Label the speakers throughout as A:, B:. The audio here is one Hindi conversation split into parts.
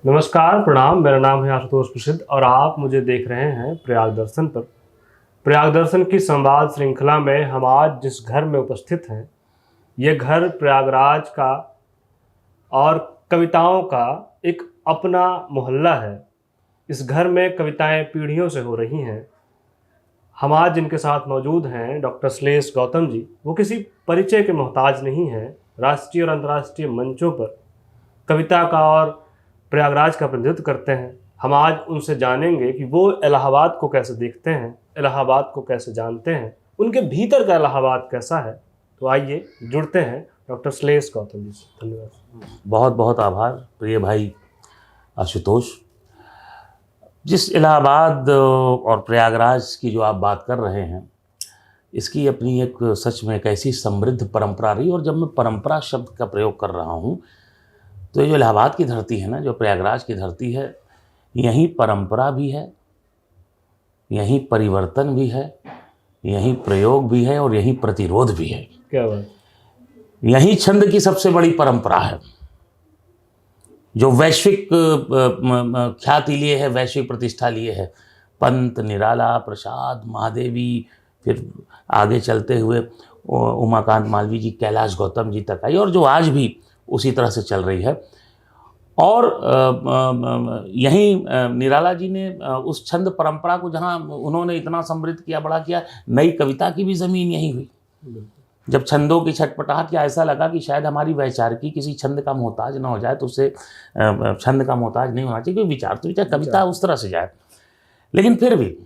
A: नमस्कार, प्रणाम। मेरा नाम है आशुतोष प्रसिद्ध और आप मुझे देख रहे हैं प्रयाग दर्शन पर। प्रयाग दर्शन की संवाद श्रृंखला में हम आज जिस घर में उपस्थित हैं, ये घर प्रयागराज का और कविताओं का एक अपना मोहल्ला है। इस घर में कविताएं पीढ़ियों से हो रही हैं। हम आज जिनके साथ मौजूद हैं डॉक्टर श्लेष गौतम जी, वो किसी परिचय के मोहताज नहीं हैं। राष्ट्रीय और अंतर्राष्ट्रीय मंचों पर कविता का और प्रयागराज का प्रतिनिधित्व करते हैं। हम आज उनसे जानेंगे कि वो इलाहाबाद को कैसे देखते हैं, इलाहाबाद को कैसे जानते हैं, उनके भीतर का इलाहाबाद कैसा है। तो आइए जुड़ते हैं डॉक्टर श्लेष गौतम जी से। धन्यवाद।
B: बहुत बहुत आभार प्रिय भाई आशुतोष। जिस इलाहाबाद और प्रयागराज की जो आप बात कर रहे हैं, इसकी अपनी एक सच में एक ऐसी समृद्ध परंपरा रही। और जब मैं परंपरा शब्द का प्रयोग कर रहा हूँ तो ये जो इलाहाबाद की धरती है ना, जो प्रयागराज की धरती है, यहीं परंपरा भी है, यहीं परिवर्तन भी है, यहीं प्रयोग भी है और यहीं प्रतिरोध भी है।
A: क्या बात।
B: यहीं छंद की सबसे बड़ी परंपरा है जो वैश्विक ख्याति लिए है, वैश्विक प्रतिष्ठा लिए है। पंत, निराला, प्रसाद, महादेवी, फिर आगे चलते हुए उमाकांत मालवीय जी, कैलाश गौतम जी तक आई, और जो आज भी उसी तरह से चल रही है। और यहीं निराला जी ने उस छंद परंपरा को, जहाँ उन्होंने इतना समृद्ध किया, बड़ा किया, नई कविता की भी ज़मीन यहीं हुई। जब छंदों की छटपटाहट, या ऐसा लगा कि शायद हमारी वैचारिकी किसी छंद का मोहताज ना हो जाए, तो उससे छंद का मोहताज नहीं होना चाहिए, क्योंकि विचार तो विचार, कविता उस तरह से जाए। लेकिन फिर भी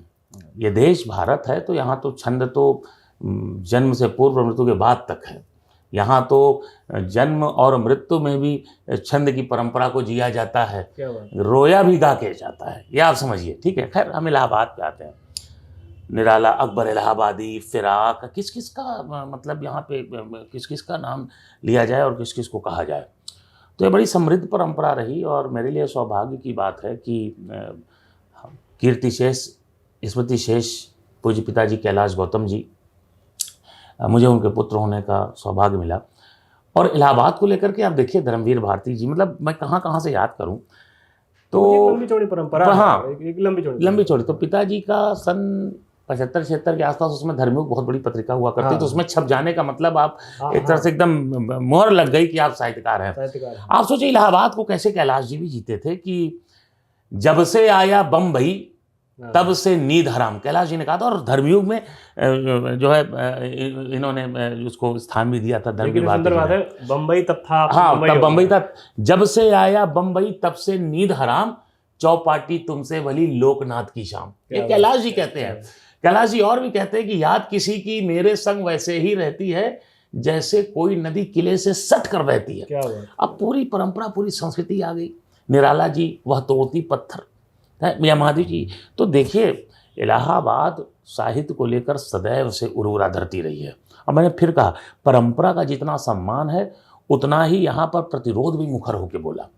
B: ये देश भारत है, तो यहाँ तो छंद तो जन्म से पूर्व, मृत्यु के बाद तक है। यहाँ तो जन्म और मृत्यु में भी छंद की परंपरा को जिया जाता है, रोया भी गा के जाता है, ये आप समझिए। ठीक है, खैर हम इलाहाबाद पे आते हैं। निराला, अकबर इलाहाबादी, फिराक, किस किस का मतलब यहाँ पे किस किस का नाम लिया जाए और किस किस को कहा जाए। तो ये बड़ी समृद्ध परंपरा रही। और मेरे लिए सौभाग्य की बात है कि कीर्ति शेष, स्मृति शेष पूज्य पिताजी कैलाश गौतम जी, मुझे उनके पुत्र होने का सौभाग्य मिला। और इलाहाबाद को लेकर के आप देखिए, धर्मवीर भारती जी, मतलब मैं कहाँ कहाँ से याद करूं, तो
A: लंबी चौड़ी परंपरा।
B: हाँ,
A: एक लंबी चौड़ी।
B: तो पिताजी का सन 75-76 के आसपास, उसमें धर्मयुग बहुत बड़ी पत्रिका हुआ करती। तो उसमें छप जाने का मतलब आप एक तरह से एकदम मोहर लग गई कि आप साहित्यकार हैं। आप सोचिए इलाहाबाद को कैसे कैलाश जी भी जीते थे कि जब से आया बम्बई तब से नींद हराम, कैलाश जी ने कहा था। और धर्मयुग में जो है इन्होंने उसको स्थान भी दिया था। धर्मवीर भारती,
A: बम्बई तब था।
B: हाँ, तब बम्बई था। जब से आया बम्बई तब से नींद हराम, चौपाटी तुमसे भली लोकनाथ की शाम। ये कैलाश जी कहते हैं। कैलाश जी और भी कहते हैं कि याद किसी की मेरे संग वैसे ही रहती है जैसे कोई नदी किले से सट कर बहती है। अब पूरी परंपरा, पूरी संस्कृति आ गई। निराला जी, वह तोड़ती पत्थर, या महादेव जी। तो देखिए, इलाहाबाद साहित्य को लेकर सदैव से उर्वरा धरती रही है। और मैंने फिर कहा, परंपरा का जितना सम्मान है उतना ही यहाँ पर प्रतिरोध भी मुखर होकर बोला।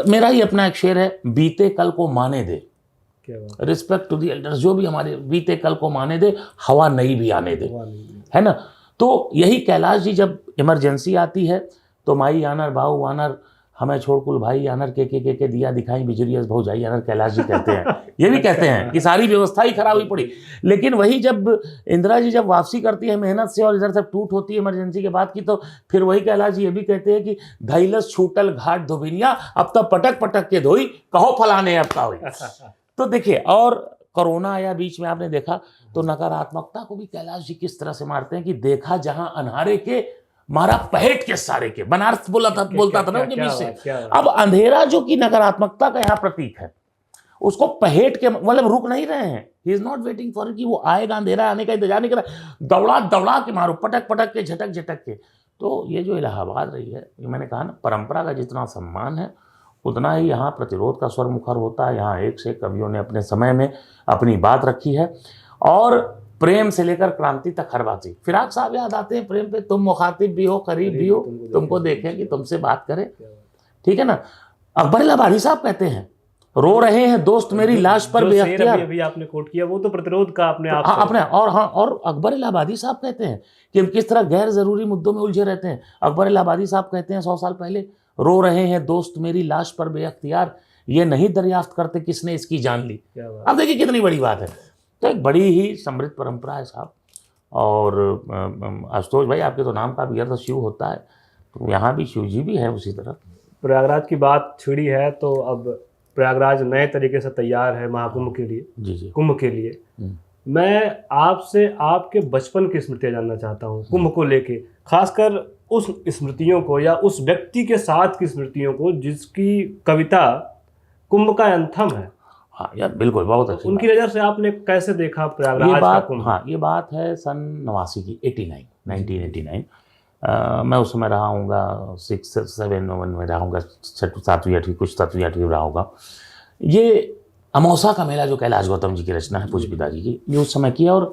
B: मेरा ही अपना एक शेर है, बीते कल को माने दे, रिस्पेक्ट टू दी एल्डर्स। जो भी हमारे बीते कल को माने दे, हवा नई भी आने दे, है ना। तो यही कैलाश जी, जब इमरजेंसी आती है तो माई आनर बाऊ आनर, हमें छोड़ कुल भाई आनर, के दिया दिखाई बिजुरियस भाऊ जाई आनर, कैलाश जी कहते हैं। ये भी कहते हैं कि सारी व्यवस्था ही खराब हुई पड़ी। लेकिन वही जब इंदिरा जी जब वापसी करती है मेहनत से, और इधर से टूट होती है इमरजेंसी के बाद की, तो फिर वही कैलाश जी ये भी कहते हैं कि धैलस छूटल घाट धोबिनिया, अब तो पटक पटक के धोई, कहो फलाने अब का हुई। तो देखिए, और कोरोना आया बीच में, आपने देखा, तो नकारात्मकता को भी कैलाश जी किस तरह से मारते हैं कि देखा जहां अनहारे के, मारा पहेट के सारे के। बनारस बोलता था ना उनके बीच से। अब अंधेरा जो कि नकारात्मकता का यहाँ प्रतीक है, उसको पहेट के, मतलब रुक नहीं रहे हैं। He is not waiting for कि वो आएगा, अंधेरा आने का इंतजार नहीं कर रहा, दौड़ा दौड़ा के मारो, पटक पटक के, झटक झटक के। तो ये जो इलाहाबाद रही है, ये मैंने कहा ना, परंपरा का जितना सम्मान है उतना ही यहाँ प्रतिरोध का स्वर मुखर होता है। यहाँ एक से कवियों ने अपने समय में अपनी बात रखी है, और प्रेम से लेकर क्रांति तक हर बात। फिराक साहब याद आते हैं प्रेम पे, तुम मुखातिब भी हो, करीब भी हो, तुमको देखें कि तुमसे बात करें, ठीक है ना। अकबर इलाहाबादी साहब कहते हैं, रो रहे हैं दोस्त मेरी लाश पर बेअख्तियार।
A: अभी आपने कोट किया, वो तो प्रतिरोध का अपने आप।
B: हाँ, अपने। और अकबर इलाहाबादी साहब कहते हैं कि हम किस तरह गैर जरूरी मुद्दों में उलझे रहते हैं। अकबर इलाहाबादी साहब कहते हैं 100 साल पहले, रो रहे हैं दोस्त मेरी लाश पर बेअख्तियार, ये नहीं दरियाफ्त करते किसने इसकी जान ली।
A: क्या बात।
B: अब देखिए कितनी बड़ी बात है। तो एक बड़ी ही समृद्ध परंपरा है साहब। और आशुतोष भाई, आपके तो नाम का भी अर्थ शिव होता है, तो यहाँ भी शिव जी भी है उसी तरह।
A: प्रयागराज की बात छिड़ी है तो अब प्रयागराज नए तरीके से तैयार है महाकुंभ के लिए,
B: जी जी।
A: कुंभ के लिए। मैं आपसे आपके बचपन की स्मृतियां जानना चाहता हूँ कुंभ को लेके, खासकर उस स्मृतियों को या उस व्यक्ति के साथ की स्मृतियों को जिसकी कविता कुंभ का एंथम है।
B: हाँ यार बिल्कुल, बहुत अच्छी
A: उनकी नज़र से आपने कैसे देखा प्रयागराज
B: ये
A: का
B: बात।
A: कुंभ?
B: हाँ, ये बात है सन 89 की, 1989। मैं उस समय रहा हूँगा 6 7 में रहा हूँगा, 7वीं 8वीं, कुछ 7वीं 8वीं रहा होगा। ये अमौसा का मेला जो कैलाश गौतम जी की रचना है, पूज्य पिताजी की, ये उस समय की। और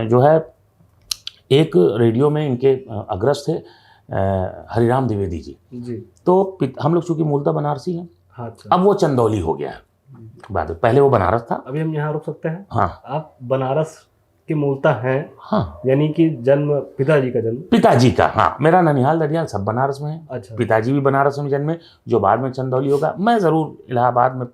B: जो है एक रेडियो में इनके अग्रज थे हरिराम द्विवेदी जी। तो हम लोग चूँकि मूलतः बनारसी हैं, अब वो चंदौली हो गया है बात, पहले वो बनारस था।
A: अभी हम यहाँ रुक सकते हैं?
B: हाँ,
A: आप बनारस के मूलतः हैं?
B: हाँ,
A: यानी कि जन्म पिताजी का जन्म? पिताजी
B: का, हाँ। मेरा ननिहाल दरियाल सब बनारस में है।
A: अच्छा।
B: पिताजी भी बनारस में जन्मे, जो बाद में चंदौली होगा। मैं ज़रूर इलाहाबाद में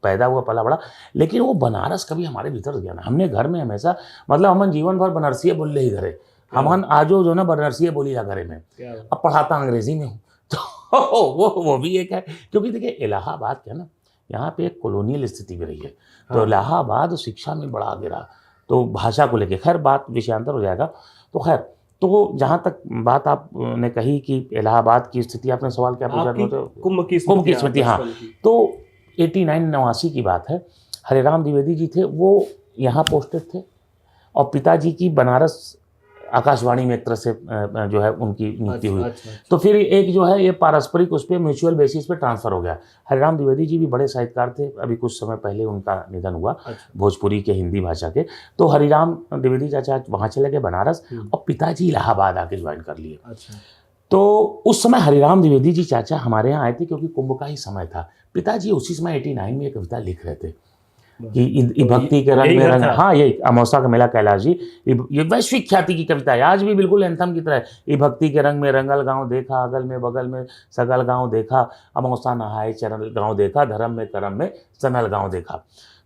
B: पैदा हुआ, पला बड़ा, लेकिन वो बनारस कभी हमारे भीतर गया ना। हमने घर में हमेशा, मतलब हमन जीवन भर बनारसीय बोल ही घरे, हमन आजो जो ना बनारसीय बोली जा घरे में। अब पढ़ाता अंग्रेजी में हूँ तो वो भी एक है, क्योंकि देखिए इलाहाबाद क्या ना, यहाँ पे एक कॉलोनियल स्थिति भी रही है। तो इलाहाबाद शिक्षा में बड़ा आगे रहा, तो भाषा को लेके, खैर बात विषयांतर हो जाएगा। तो खैर, तो जहाँ तक बात आपने कही कि इलाहाबाद की स्थिति, आपने सवाल क्या पूछा?
A: कुंभ की
B: स्मृति। हाँ, तो 89 की बात है। हरिराम द्विवेदी जी थे, वो यहाँ पोस्टेड थे, और पिताजी की बनारस आकाशवाणी में एक तरह से जो है उनकी नियुक्ति हुई। तो फिर एक जो है ये पारस्परिक उस पर म्यूचुअल बेसिस पे ट्रांसफ़र हो गया। हरिराम द्विवेदी जी भी बड़े साहित्यकार थे, अभी कुछ समय पहले उनका निधन हुआ, भोजपुरी के, हिंदी भाषा के। तो हरिराम द्विवेदी चाचा वहाँ चले गए बनारस, और पिताजी इलाहाबाद आके ज्वाइन कर लिए। तो उस समय हरिराम द्विवेदी जी चाचा हमारे यहाँ आए थे, क्योंकि कुंभ का ही समय था। पिताजी उसी समय 89 में ये कविता लिख रहे थे कि भक्ति के रंग में रंग। हाँ, ये अमौसा का मेला कैलाश जी, ये वैश्विक ख्याति की कविता है, आज भी बिल्कुल एंथम की तरह। ये भक्ति के रंग में रंगल गांव देखा, अगल में बगल में सगल गांव देखा, अमौसा नहाए चरल गांव देखा, धर्म में करम में सनल गांव देखा।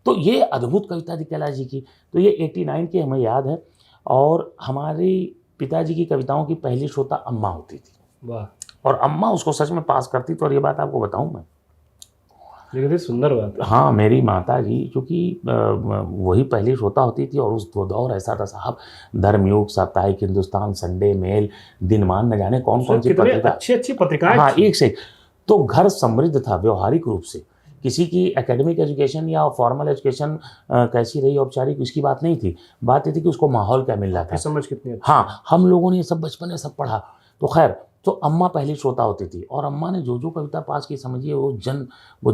B: तो ये अद्भुत कविता थी कैलाश जी की। तो ये 89 की हमें याद है। और हमारी पिताजी की कविताओं की पहली श्रोता अम्मा होती थी।
A: वाह।
B: और अम्मा उसको सच में पास करती। तो और ये बात आपको बताऊँ मैं,
A: कितनी सुंदर बात है।
B: हाँ, मेरी माता जी, क्योंकि वही पहली श्रोता होती थी। और उस दौर ऐसा था साहब, धर्मयुग, साप्ताहिक हिंदुस्तान, संडे मेल, दिनमान, न जाने कौन कौन सी पत्रिका,
A: अच्छी पत्रिकाएं।
B: हाँ, एक से। तो घर समृद्ध था व्यवहारिक रूप से। किसी की एकेडमिक एजुकेशन या फॉर्मल एजुकेशन कैसी रही, औपचारिक, उसकी बात नहीं थी। बात ये थी कि उसको माहौल क्या मिल रहा था,
A: समझ कितनी।
B: हाँ, हम लोगों ने ये सब बचपन में सब पढ़ा। तो खैर, तो अम्मा पहली श्रोता होती थी। और अम्मा ने जो कविता पास की, समझिए वो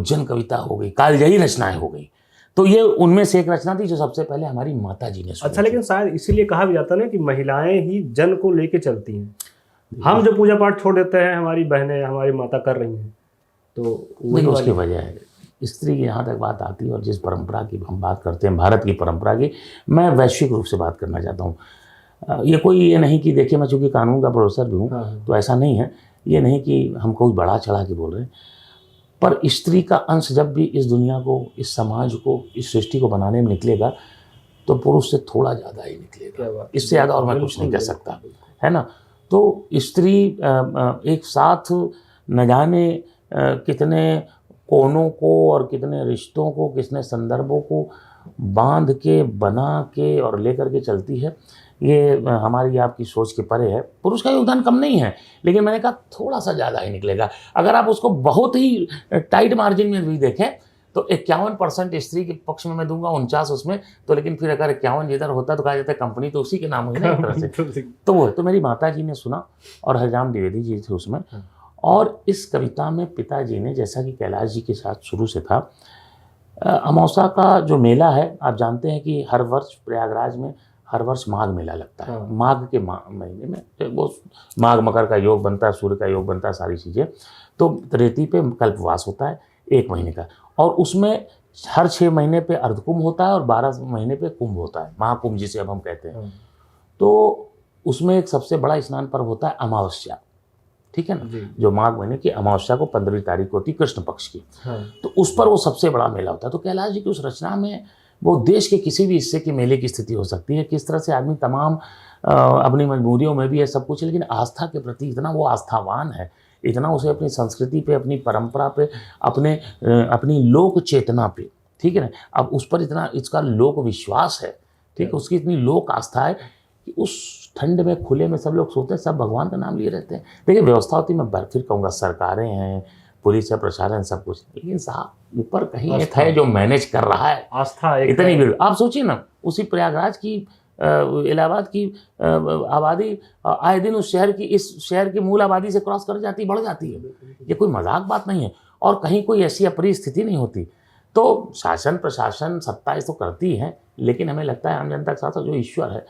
B: जन कविता हो गई, कालजयी रचनाएं हो गई। तो ये उनमें से एक रचना थी जो सबसे पहले हमारी माता जी ने सुनी।
A: अच्छा, लेकिन शायद इसीलिए कहा भी जाता है ना कि महिलाएं ही जन को लेके चलती हैं। हम जो पूजा पाठ छोड़ देते हैं, हमारी बहनें, हमारी माता कर रही हैं, तो वही
B: उसकी वजह है स्त्री की। यहाँ तक बात आती है, और जिस परंपरा की हम बात करते हैं, भारत की परंपरा की, मैं वैश्विक रूप से बात करना चाहता हूँ। ये नहीं कि देखिए, मैं चूँकि कानून का प्रोफेसर भी हूँ, तो ऐसा नहीं है। ये नहीं कि हम कोई बड़ा चढ़ा के बोल रहे हैं, पर स्त्री का अंश जब भी इस दुनिया को, इस समाज को, इस सृष्टि को बनाने में निकलेगा, तो पुरुष से थोड़ा ज़्यादा ही निकलेगा। इससे ज़्यादा और मैं कुछ नहीं कह सकता, है ना। तो स्त्री एक साथ न जाने कितने कोनों को और कितने रिश्तों को, कितने संदर्भों को बांध के, बना के और लेकर के चलती है। ये हमारी आपकी सोच के परे है। पुरुष का योगदान कम नहीं है, लेकिन मैंने कहा थोड़ा सा ज़्यादा ही निकलेगा। अगर आप उसको बहुत ही टाइट मार्जिन में भी देखें तो 51% स्त्री के पक्ष में मैं दूंगा, 49 उसमें। तो लेकिन फिर अगर 51 जिधर होता तो कहा जाता है कंपनी तो उसी के नाम हुई ना एक तरह से। तो वो तो मेरी माता जी ने सुना, और हरिराम द्विवेदी जी थे उसमें। और इस कविता में पिताजी ने, जैसा कि कैलाश जी के साथ शुरू से था, अमौसा का जो मेला है, आप जानते हैं कि हर वर्ष प्रयागराज में हर वर्ष माघ मेला लगता है। माघ के महीने में वो माघ मकर का योग बनता है, सूर्य का योग बनता है, सारी चीज़ें। तो रेती पे कल्पवास होता है 1 महीने का, और उसमें हर 6 महीने पे अर्धकुंभ होता है और 12 महीने पे कुंभ होता है, महाकुंभ जिसे अब हम कहते हैं। तो उसमें एक सबसे बड़ा स्नान पर्व होता है अमावस्या। ठीक है ना,
A: जी।
B: जो माघ महीने की अमावस्या को 15वीं तारीख को होती कृष्ण पक्ष की,
A: हाँ।
B: तो उस पर वो सबसे बड़ा मेला होता है। तो कैलाश जी की उस रचना में वो देश के किसी भी हिस्से के मेले की स्थिति हो सकती है, किस तरह से आदमी तमाम अपनी मजबूरियों में भी है सब कुछ, लेकिन आस्था के प्रति इतना वो आस्थावान है, इतना उसे अपनी संस्कृति पे, अपनी परंपरा पे, अपनी लोक चेतना पे, ठीक है ना, अब उस पर इतना इसका लोक विश्वास है, ठीक है, उसकी इतनी लोक आस्था है कि उस ठंड में खुले में सब लोग सोते हैं, सब भगवान का नाम लिए रहते हैं। देखिए व्यवस्था होती, मैं फिर कहूँगा सरकारें हैं, पुलिस है, प्रशासन, सब कुछ, लेकिन साहब ऊपर कहीं एक है जो मैनेज कर रहा है।
A: आस्था एक
B: इतनी भीड़, आप सोचिए ना, उसी प्रयागराज की इलाहाबाद की आबादी आए दिन इस शहर की मूल आबादी से क्रॉस कर जाती, बढ़ जाती है। ये कोई मजाक बात नहीं है, और कहीं कोई ऐसी अप्रिय स्थिति नहीं होती। तो शासन प्रशासन सत्ता तो करती है, लेकिन हमें लगता है आम जनता के साथ साथ जो ईश्वर है,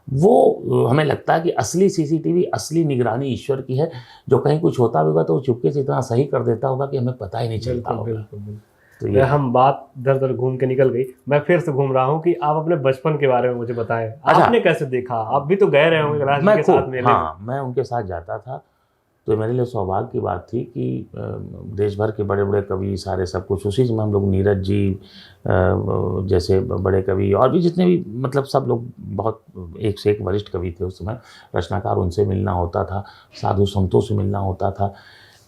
B: वो हमें लगता है कि असली सीसीटीवी, असली निगरानी ईश्वर की है, जो कहीं कुछ होता होगा तो चुपके से इतना सही कर देता होगा कि हमें पता ही नहीं चलता होगा।
A: बिल्कुल।
B: तो
A: ये हम बात दर दर घूम के निकल गई, मैं फिर से घूम रहा हूँ कि आप अपने बचपन के बारे में मुझे बताएं।
B: अच्छा।
A: आपने कैसे देखा? आप भी तो गए रहे होंगे कैलाश जी के साथ मेले में।
B: हाँ, मैं उनके साथ जाता था, तो मेरे लिए सौभाग्य की बात थी कि देश भर के बड़े बड़े कवि सारे सब कुछ, उसी समय हम लोग नीरज जी जैसे बड़े कवि और भी जितने भी, मतलब सब लोग बहुत एक से एक वरिष्ठ कवि थे उस समय, रचनाकार, उनसे मिलना होता था, साधु संतों से मिलना होता था।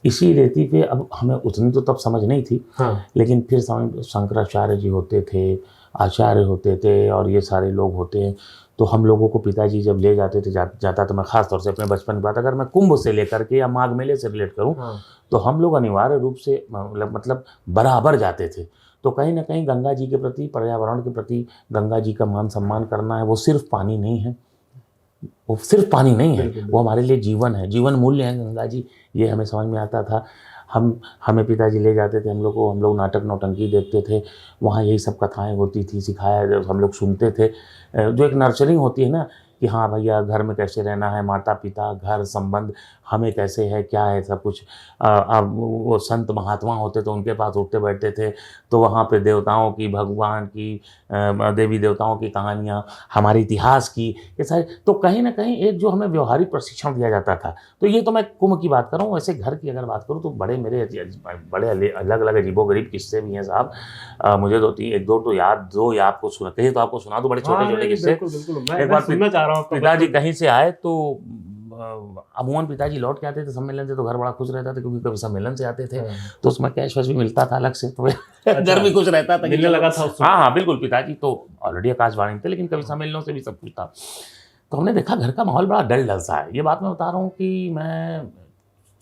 B: इसी रीति पे अब हमें उतनी तो तब समझ नहीं थी,
A: हाँ।
B: लेकिन फिर शंकराचार्य जी होते थे, आचार्य होते थे, और ये सारे लोग होते हैं। तो हम लोगों को पिताजी जब ले जाते थे, जाता तो मैं खास तौर से अपने बचपन की बात अगर मैं कुंभ से लेकर के या माघ मेले से रिलेट करूं,
A: हाँ।
B: तो हम लोग अनिवार्य रूप से मतलब बराबर जाते थे। तो कहीं ना कहीं गंगा जी के प्रति, पर्यावरण के प्रति गंगा जी का मान सम्मान करना है। वो सिर्फ पानी नहीं है, वो सिर्फ पानी नहीं है, वो हमारे लिए जीवन है, जीवन मूल्य है गंगा जी, ये हमें समझ में आता था। हमें पिताजी ले जाते थे, हम लोग नाटक नौटंकी देखते थे, वहाँ यही सब कथाएं होती थी, सिखाया, हम लोग सुनते थे, जो एक नर्चरिंग होती है ना कि हाँ भैया घर में कैसे रहना है, माता पिता, घर, संबंध, हमें कैसे है, क्या है, सब कुछ। अब वो संत महात्मा होते तो उनके पास उठते बैठते थे, तो वहाँ पे देवताओं की, भगवान की, देवी देवताओं की कहानियाँ, हमारे इतिहास की, ये सारे, तो कहीं ना कहीं एक जो हमें व्यवहारिक प्रशिक्षण दिया जाता था। तो ये तो मैं कुंभ की बात कर रहा हूँ। वैसे घर की अगर बात करूँ तो बड़े अलग अलग अजीबोगरीब किस्से भी हैं साहब। मुझे एक दो तो याद, दो या आपको सुना, कहीं तो आपको सुना दो, बड़े छोटे छोटे किस्से।
A: एक बार सुनना चाह रहा हूँ।
B: पिताजी कहीं से आए तो अमूमन पिताजी लौट के आते थे सम्मेलन से, तो घर बड़ा खुश रहता था, क्योंकि कभी सम्मेलन से आते थे तो उसमें कैश वैश भी मिलता था अलग से, तो घर भी खुश रहता था,
A: मिलने लगा था।
B: हाँ बिल्कुल। पिताजी तो ऑलरेडी आकाशवाणी थे, लेकिन कभी सम्मेलनों से भी सब कुछ था। तो हमने देखा घर का माहौल बड़ा डल सा है। ये बात मैं बता रहा हूँ कि मैं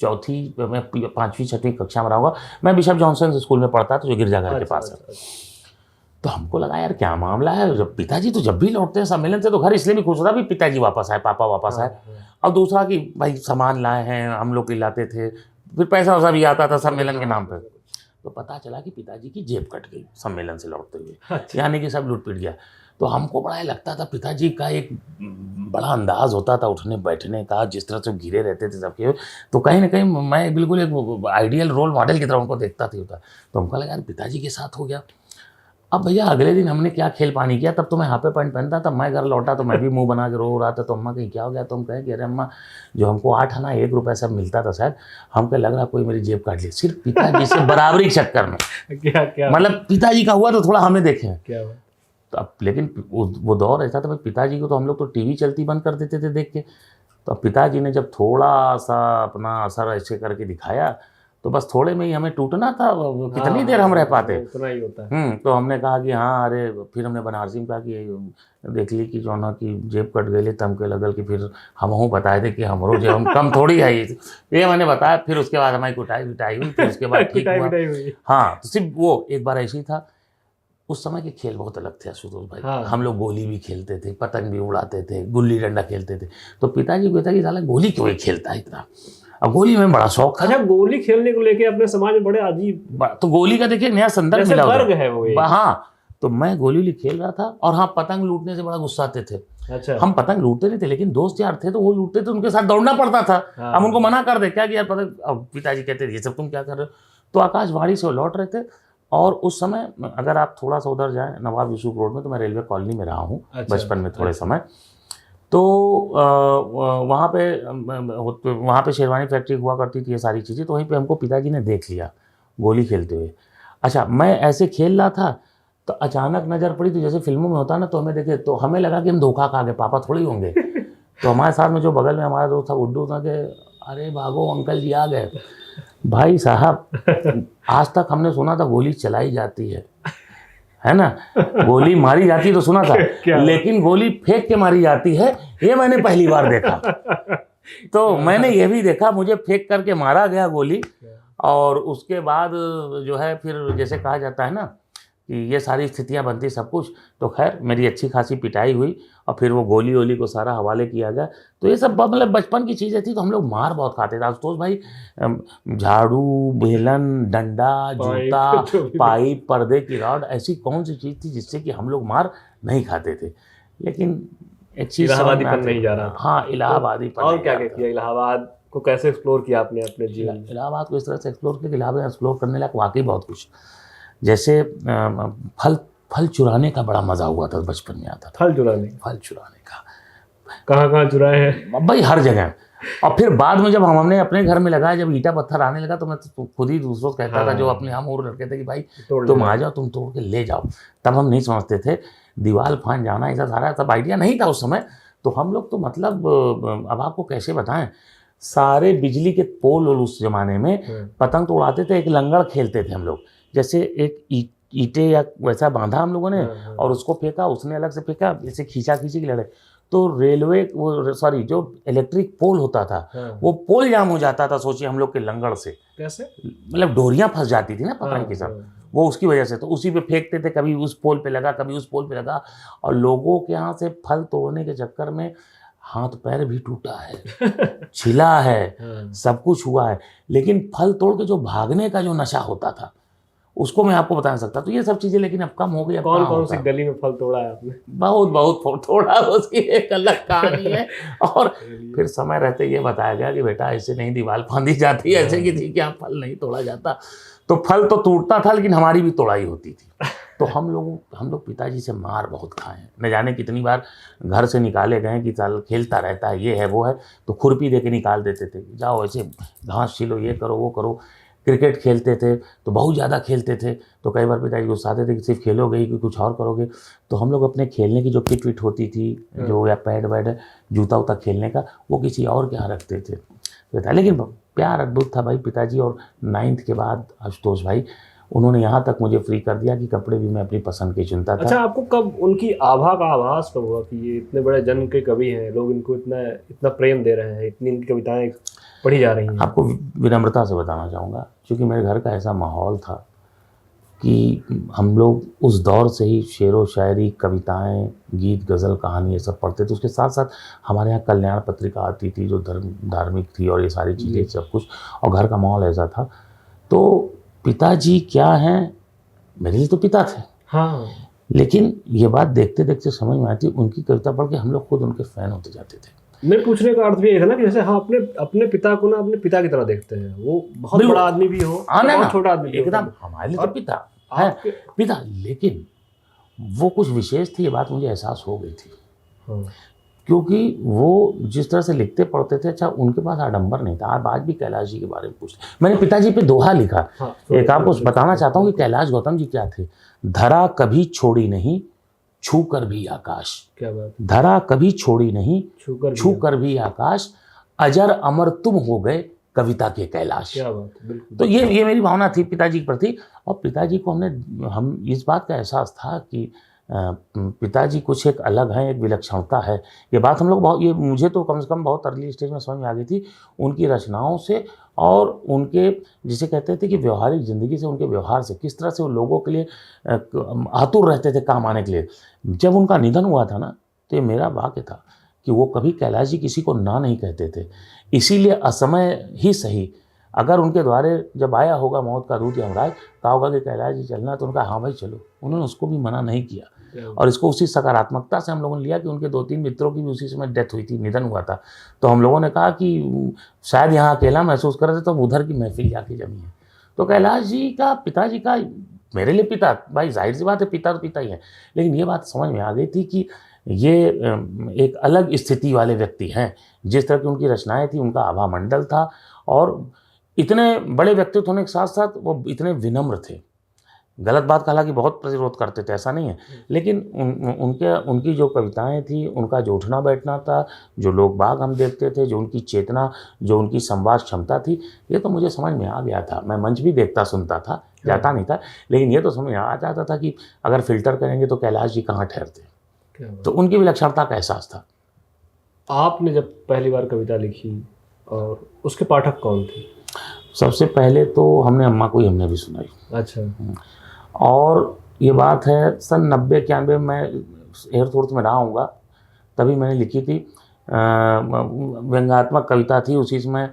B: 5वीं 6वीं कक्षा में रहूँगा। मैं बिशप जॉनसन स्कूल में पढ़ता था, जो गिरजाघर के पास है। तो हमको लगा यार क्या मामला है, जब पिताजी तो जब भी लौटते हैं सम्मेलन से तो घर इसलिए भी खुश होता भी पिताजी वापस आए, पापा वापस आए। और दूसरा कि भाई सामान लाए हैं, हम लोग लाते थे, फिर पैसा वैसा भी आता था सम्मेलन के नाम पर। तो पता चला कि पिताजी की जेब कट गई सम्मेलन से लौटते हुए, यानी कि सब लूट पिट गया। तो हमको बड़ा लगता था, पिताजी का एक बड़ा अंदाज होता था उठने बैठने का, जिस तरह से घिरे रहते थे सबके, तो कहीं ना कहीं मैं बिल्कुल एक आइडियल रोल मॉडल की तरह उनको देखता था। तो हमको लगा यार पिताजी के साथ हो गया। अब भैया अगले दिन हमने क्या खेल पानी किया, तब तो मैं हाफ पैंट पहनता था, मैं घर लौटा तो मैं भी मुंह बना के रो रहा था। तो अम्मा कहीं क्या हो गया? तो हम कहें कि अरे अम्मा, जो हमको 8 आना 1 रुपया सब मिलता था शायद, हमको लग रहा कोई मेरी जेब काट ली, सिर्फ पिताजी से बराबरी के चक्कर में।
A: क्या
B: मतलब पिताजी का हुआ तो थोड़ा हमने देखे
A: क्या हुआ?
B: तो अब लेकिन वो दौर ऐसा था, पिताजी को तो हम लोग तो टीवी चलती बंद कर देते थे देख के। तो अब पिताजी ने जब थोड़ा सा अपना असर ऐसे करके दिखाया, तो बस थोड़े में ही हमें टूटना था, कितनी देर हम रह पाते।
A: इतना ही होता है।
B: तो हमने कहा कि हाँ, अरे फिर हमने बनारसी में कहा कि देख ली कि जो ना कि जेब कट गई, तम के लगल कि फिर हम बताए थे कि हमरो जेब हम कम थोड़ी आई, ये मैंने बताया। फिर उसके बाद हमारी कुटाई हुई, फिर उसके बाद ठीक हुआ। हाँ, तो सिर्फ वो एक बार ऐसी था। उस समय के खेल बहुत अलग थे आशुतोष भाई।
A: हाँ।
B: हम लोग गोली भी खेलते थे, पतंग भी उड़ाते थे, गुल्ली डंडा खेलते थे। तो पिताजी को था कि साला गोली क्यों खेलता है इतना, अब गोली में बड़ा शौक था।
A: अच्छा, गोली खेलने को लेके अपने समाज में बड़े अजीब,
B: तो गोली का देखिए नया संदर्भ मिला,
A: वर्ग है वो।
B: हाँ, तो मैं गोली खेल रहा था, और हाँ, पतंग लूटने से बड़ा गुस्सा आते थे।
A: अच्छा।
B: हम पतंग लूटते नहीं थे, लेकिन दोस्त यार थे तो वो लूटते थे, उनके साथ दौड़ना पड़ता था। हम उनको मना कर दे क्या कि यार पतंग, अब पिताजी कहते थे ये सब तुम क्या कर रहे हो। तो आकाशवाणी से वो लौट रहे थे, और उस समय अगर आप थोड़ा सा उधर जाएं नवाब यूसुफ रोड में, तो मैं रेलवे कॉलोनी में रहा हूँ बचपन में थोड़े समय। तो वहाँ पे शेरवानी फैक्ट्री हुआ करती थी, ये सारी चीज़ें। तो वहीं पे हमको पिताजी ने देख लिया गोली खेलते हुए। अच्छा, मैं ऐसे खेल रहा था तो अचानक नज़र पड़ी, तो जैसे फिल्मों में होता ना, तो हमें देखे तो हमें लगा कि हम धोखा खा गए, पापा थोड़ी होंगे। तो हमारे साथ में जो बगल में हमारा दोस्त था गुड्डू था कि अरे भागो अंकल जी आ गए। भाई साहब, आज तक हमने सुना था गोली चलाई जाती है ना, गोली मारी जाती तो सुना था, लेकिन गोली फेंक के मारी जाती है ये मैंने पहली बार देखा। तो मैंने ये भी देखा, मुझे फेंक करके मारा गया गोली। और उसके बाद जो है फिर जैसे कहा जाता है ना कि ये सारी स्थितियां बनती सब कुछ, तो खैर मेरी अच्छी खासी पिटाई हुई और फिर वो गोली वोली को सारा हवाले किया गया। तो ये सब मतलब बचपन की चीज़ें थी। तो हम लोग मार बहुत खाते थे आशुतोष भाई। झाड़ू, बेलन, डंडा, जूता, पाइप, पर्दे की रॉड, ऐसी कौन सी चीज़ थी जिससे कि हम लोग मार नहीं खाते थे। लेकिन एक चीज़
A: इलाहाबादी पन नहीं जा रहा था।
B: हाँ, इलाहाबादी पन।
A: और क्या क्या किया? इलाहाबाद को कैसे एक्सप्लोर किया आपने अपने जीवन में?
B: इलाहाबाद को इस तरह से एक्सप्लोर किया कि इलाहाबाद एक्सप्लोर करने लायक वाकई बहुत कुछ। जैसे फल चुराने का बड़ा मज़ा हुआ था बचपन में आता था।
A: फल चुराने
B: का
A: कहाँ कहाँ चुराए हैं
B: भाई? हर जगह। और फिर बाद में जब हमने अपने घर में लगाया, जब ईटा पत्थर आने लगा, तो मैं तो खुद ही दूसरों को कहता था, जो अपने हम और लड़के थे, कि भाई तुम आ जाओ, तुम तोड़ के ले जाओ। तब हम नहीं समझते थे दीवार फान जाना, ऐसा सारा सब आइडिया नहीं था उस समय। तो हम लोग तो मतलब अब आपको कैसे बताएं, सारे बिजली के पोल और उस जमाने में पतंग तो उड़ाते थे, एक लंगड़ खेलते थे हम लोग। जैसे एक ईंटें या वैसा बांधा हम लोगों ने और उसको फेंका, उसने अलग से फेंका, जैसे खींचा खींची की लड़ाई। तो रेलवे जो इलेक्ट्रिक पोल होता था, वो पोल जाम हो जाता था, सोचिए हम लोग के लंगड़ से।
A: कैसे?
B: मतलब डोरियां फंस जाती थी ना पतंग के साथ, वो उसकी वजह से। तो उसी पे फेंकते थे, कभी उस पोल पे लगा, कभी उस पोल पे लगा। और लोगों के यहाँ से फल तोड़ने के चक्कर में हाथ पैर भी टूटा है, छिला है, सब कुछ हुआ है। लेकिन फल तोड़ के जो भागने का जो नशा होता था, उसको मैं आपको बता नहीं सकता। तो ये सब चीज़ें लेकिन अब कम हो गई।
A: कौन कौन सी गली में फल तोड़ा है आपने?
B: बहुत थोड़ा, उसकी एक अलग कहानी है। और फिर समय रहते ये बताया गया कि बेटा ऐसे नहीं दीवार फांदी जाती, ऐसे किसी के यहाँ फल नहीं तोड़ा जाता। तो फल तो टूटता था, लेकिन हमारी भी तोड़ाई होती थी। तो हम लोग पिताजी से मार बहुत खाए हैं। न जाने कितनी बार घर से निकाले गए कि चल खेलता रहता है, ये है वो है, तो खुरपी दे के निकाल देते थे, जाओ ऐसे घास छीलो, ये करो वो करो। क्रिकेट खेलते थे तो बहुत ज़्यादा खेलते थे, तो कई बार पिताजी गुस्साते थे कि सिर्फ खेलोगे ही कि कुछ और करोगे। तो हम लोग अपने खेलने की जो किट विट होती थी, जो या पैड वैड, जूता उता खेलने का, वो किसी और के यहाँ रखते थे। लेकिन प्यार अद्भुत था भाई पिताजी। और 9th के बाद आशुतोष भाई, उन्होंने यहाँ तक मुझे फ्री कर दिया कि कपड़े भी मैं अपनी पसंद के चुनता था।
A: अच्छा, आपको कब उनकी आभा का आभास कब हुआ कि ये इतने बड़े जन्म के कवि हैं, लोग इनको इतना प्रेम दे रहे हैं, इतनी इनकी कविताएं पढ़ी जा रही हैं?
B: आपको विनम्रता से बताना चाहूँगा, क्योंकि मेरे घर का ऐसा माहौल था कि हम लोग उस दौर से ही शेर व शायरी, कविताएं, गीत, गज़ल, कहानी ये सब पढ़ते थे। उसके साथ साथ हमारे यहाँ कल्याण पत्रिका आती थी जो धार्मिक थी, और ये सारी चीज़ें सब कुछ। और घर का माहौल ऐसा था। तो पिताजी क्या हैं, मेरे लिए तो पिता थे।
A: हाँ।
B: लेकिन ये बात देखते देखते समझ में आती, उनकी कविता पढ़ के हम लोग खुद उनके फ़ैन होते जाते थे।
A: मेरे पूछने का अर्थ भी ये था ना कि जैसे हाँ, अपने पिता को ना अपने पिता की तरह देखते हैं। वो बहुत बड़ा आदमी भी हो, बहुत छोटा आदमी भी हो,
B: एकदम हमारे लिए तो पिता है, पिता। लेकिन वो कुछ विशेष थी, ये बात मुझे एहसास हो गई थी। क्योंकि वो जिस तरह से लिखते पढ़ते थे, अच्छा उनके पास आडंबर नहीं था। आप आज भी कैलाश जी के बारे में पूछते, मैंने पिताजी पे दोहा लिखा। एक आपको बताना चाहता हूँ कि कैलाश गौतम जी क्या थे। धरा कभी छोड़ी नहीं, छू कर भी आकाश।
A: क्या बात?
B: धरा कभी छोड़ी नहीं, छू कर भी आकाश, अजर अमर तुम हो गए कविता के कैलाश।
A: क्या बात, बिल्कुल।
B: तो ये मेरी भावना थी पिताजी के प्रति। और पिताजी को हम इस बात का एहसास था कि पिताजी कुछ एक अलग है, एक विलक्षणता है। ये बात हम लोग बहुत, ये मुझे तो कम से कम बहुत अर्ली स्टेज में समझ में आ गई थी उनकी रचनाओं से, और उनके जिसे कहते थे कि व्यवहारिक ज़िंदगी से, उनके व्यवहार से, किस तरह से वो लोगों के लिए आतुर रहते थे काम आने के लिए। जब उनका निधन हुआ था ना, तो ये मेरा वाक्य था कि वो कभी कैलाश जी किसी को ना नहीं कहते थे। इसीलिए असमय ही सही, अगर उनके द्वारे जब आया होगा मौत का दूत यमराज, कहा होगा कि कैलाश जी चलना, तो उनका हाँ भाई चलो, उन्होंने उसको भी मना नहीं किया। और इसको उसी सकारात्मकता से हम लोगों ने लिया कि उनके 2-3 मित्रों की भी उसी समय डेथ हुई थी, निधन हुआ था। तो हम लोगों ने कहा कि शायद यहाँ अकेला महसूस कर रहे थे, तो उधर की महफिल जाके जमी है। तो कैलाश जी का, पिताजी का, मेरे लिए पिता भाई, जाहिर सी बात है पिता तो पिता ही है। लेकिन ये बात समझ में आ गई थी कि ये एक अलग स्थिति वाले व्यक्ति हैं। जिस तरह की उनकी रचनाएं थी, उनका आभा मंडल था, और इतने बड़े व्यक्तित्व होने के साथ साथ वो इतने विनम्र थे। गलत बात का हालांकि बहुत प्रतिरोध करते थे, ऐसा नहीं है, लेकिन उनकी जो कविताएं थी, उनका जो उठना बैठना था, जो लोग बाग हम देखते थे, जो उनकी चेतना, जो उनकी संवाद क्षमता थी, ये तो मुझे समझ में आ गया था। मैं मंच भी देखता सुनता था, जाता नहीं था, लेकिन ये तो समझ में आ जाता था कि अगर फिल्टर करेंगे तो कैलाश जी कहाँ ठहरते। तो उनकी विलक्षणता का एहसास था।
A: आपने जब पहली बार कविता लिखी और उसके पाठक कौन थे?
B: सबसे पहले तो हमने अम्मा को ही हमने भी सुनाई।
A: अच्छा।
B: और ये बात है सन 90-91 में एयरफोर्स में रहा हूँगा, तभी मैंने लिखी थी। व्यंग्यात्मक कविता थी, उसी में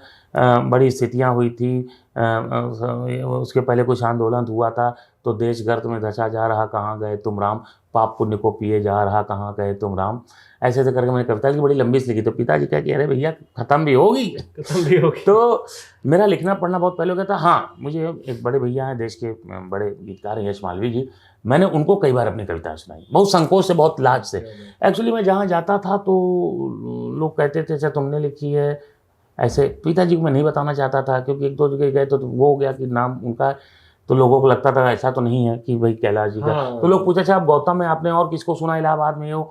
B: बड़ी स्थितियाँ हुई थी। उसके पहले कुछ आंदोलन हुआ था, तो देश गर्त में धंसा जा रहा, कहाँ गए तुम राम, पाप पुण्य को पिए जा रहा, कहाँ गए तुम राम। ऐसे ऐसे करके मैंने कविता की बड़ी लंबी सी लिखी। तो पिताजी कह के अरे भैया खत्म भी होगी। तो मेरा लिखना पढ़ना बहुत पहले हो गया था। हाँ, मुझे एक बड़े भैया हैं, देश के बड़े गीतकार हैं, यश मालवीय जी, मैंने उनको कई बार अपनी कविता सुनाई, बहुत संकोच से, बहुत लाज से। एक्चुअली मैं जहाँ जाता था तो लोग कहते थे अच्छा तुमने लिखी है, ऐसे। पिताजी को मैं नहीं बताना चाहता था, क्योंकि एक दो जगह गए तो वो हो गया कि नाम उनका, तो लोगों को लगता था ऐसा तो नहीं है कि भाई कैलाश जी का। तो लोग पूछे अच्छा आप गौतम में आपने और किसको सुना इलाहाबाद में हो?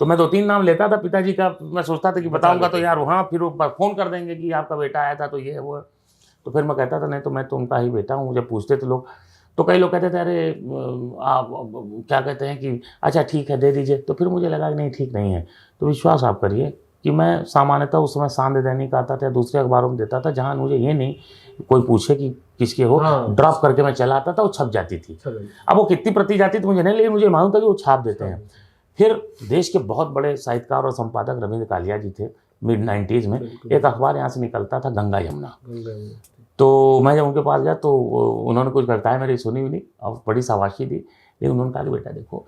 B: तो मैं 2-3 नाम लेता था पिताजी का। मैं सोचता था कि बताऊंगा तो यार वहाँ फिर वो फ़ोन कर देंगे कि आपका बेटा आया था तो ये है वो है। तो फिर मैं कहता था नहीं, तो मैं तो उनका ही बेटा हूँ। मुझे पूछते थे लोग, तो कई लोग कहते थे अरे आप क्या कहते हैं कि अच्छा ठीक है दे दीजिए। तो फिर मुझे लगा कि नहीं ठीक नहीं है। तो विश्वास आप करिए कि मैं सामान्यतः उस समय सांध्य दैनिक आता था, दूसरे अखबारों में देता था, जहाँ मुझे ये नहीं कोई पूछे कि किसके हो, ड्रॉप करके मैं चला आता था, वो छप जाती थी। अब वो कितनी प्रति जाती थी मुझे नहीं, लेकिन मुझे मालूम था कि वो छाप देते हैं। फिर देश के बहुत बड़े साहित्यकार और संपादक रविंद्र कालिया जी थे, मिड-90s में। एक अखबार यहाँ से निकलता था, गंगा यमुना। तो मैं जब उनके पास गया तो उन्होंने कुछ कविताएं मेरी सुनी भी नहीं और बड़ी शाबाशी दी, लेकिन उन्होंने कहा कि बेटा देखो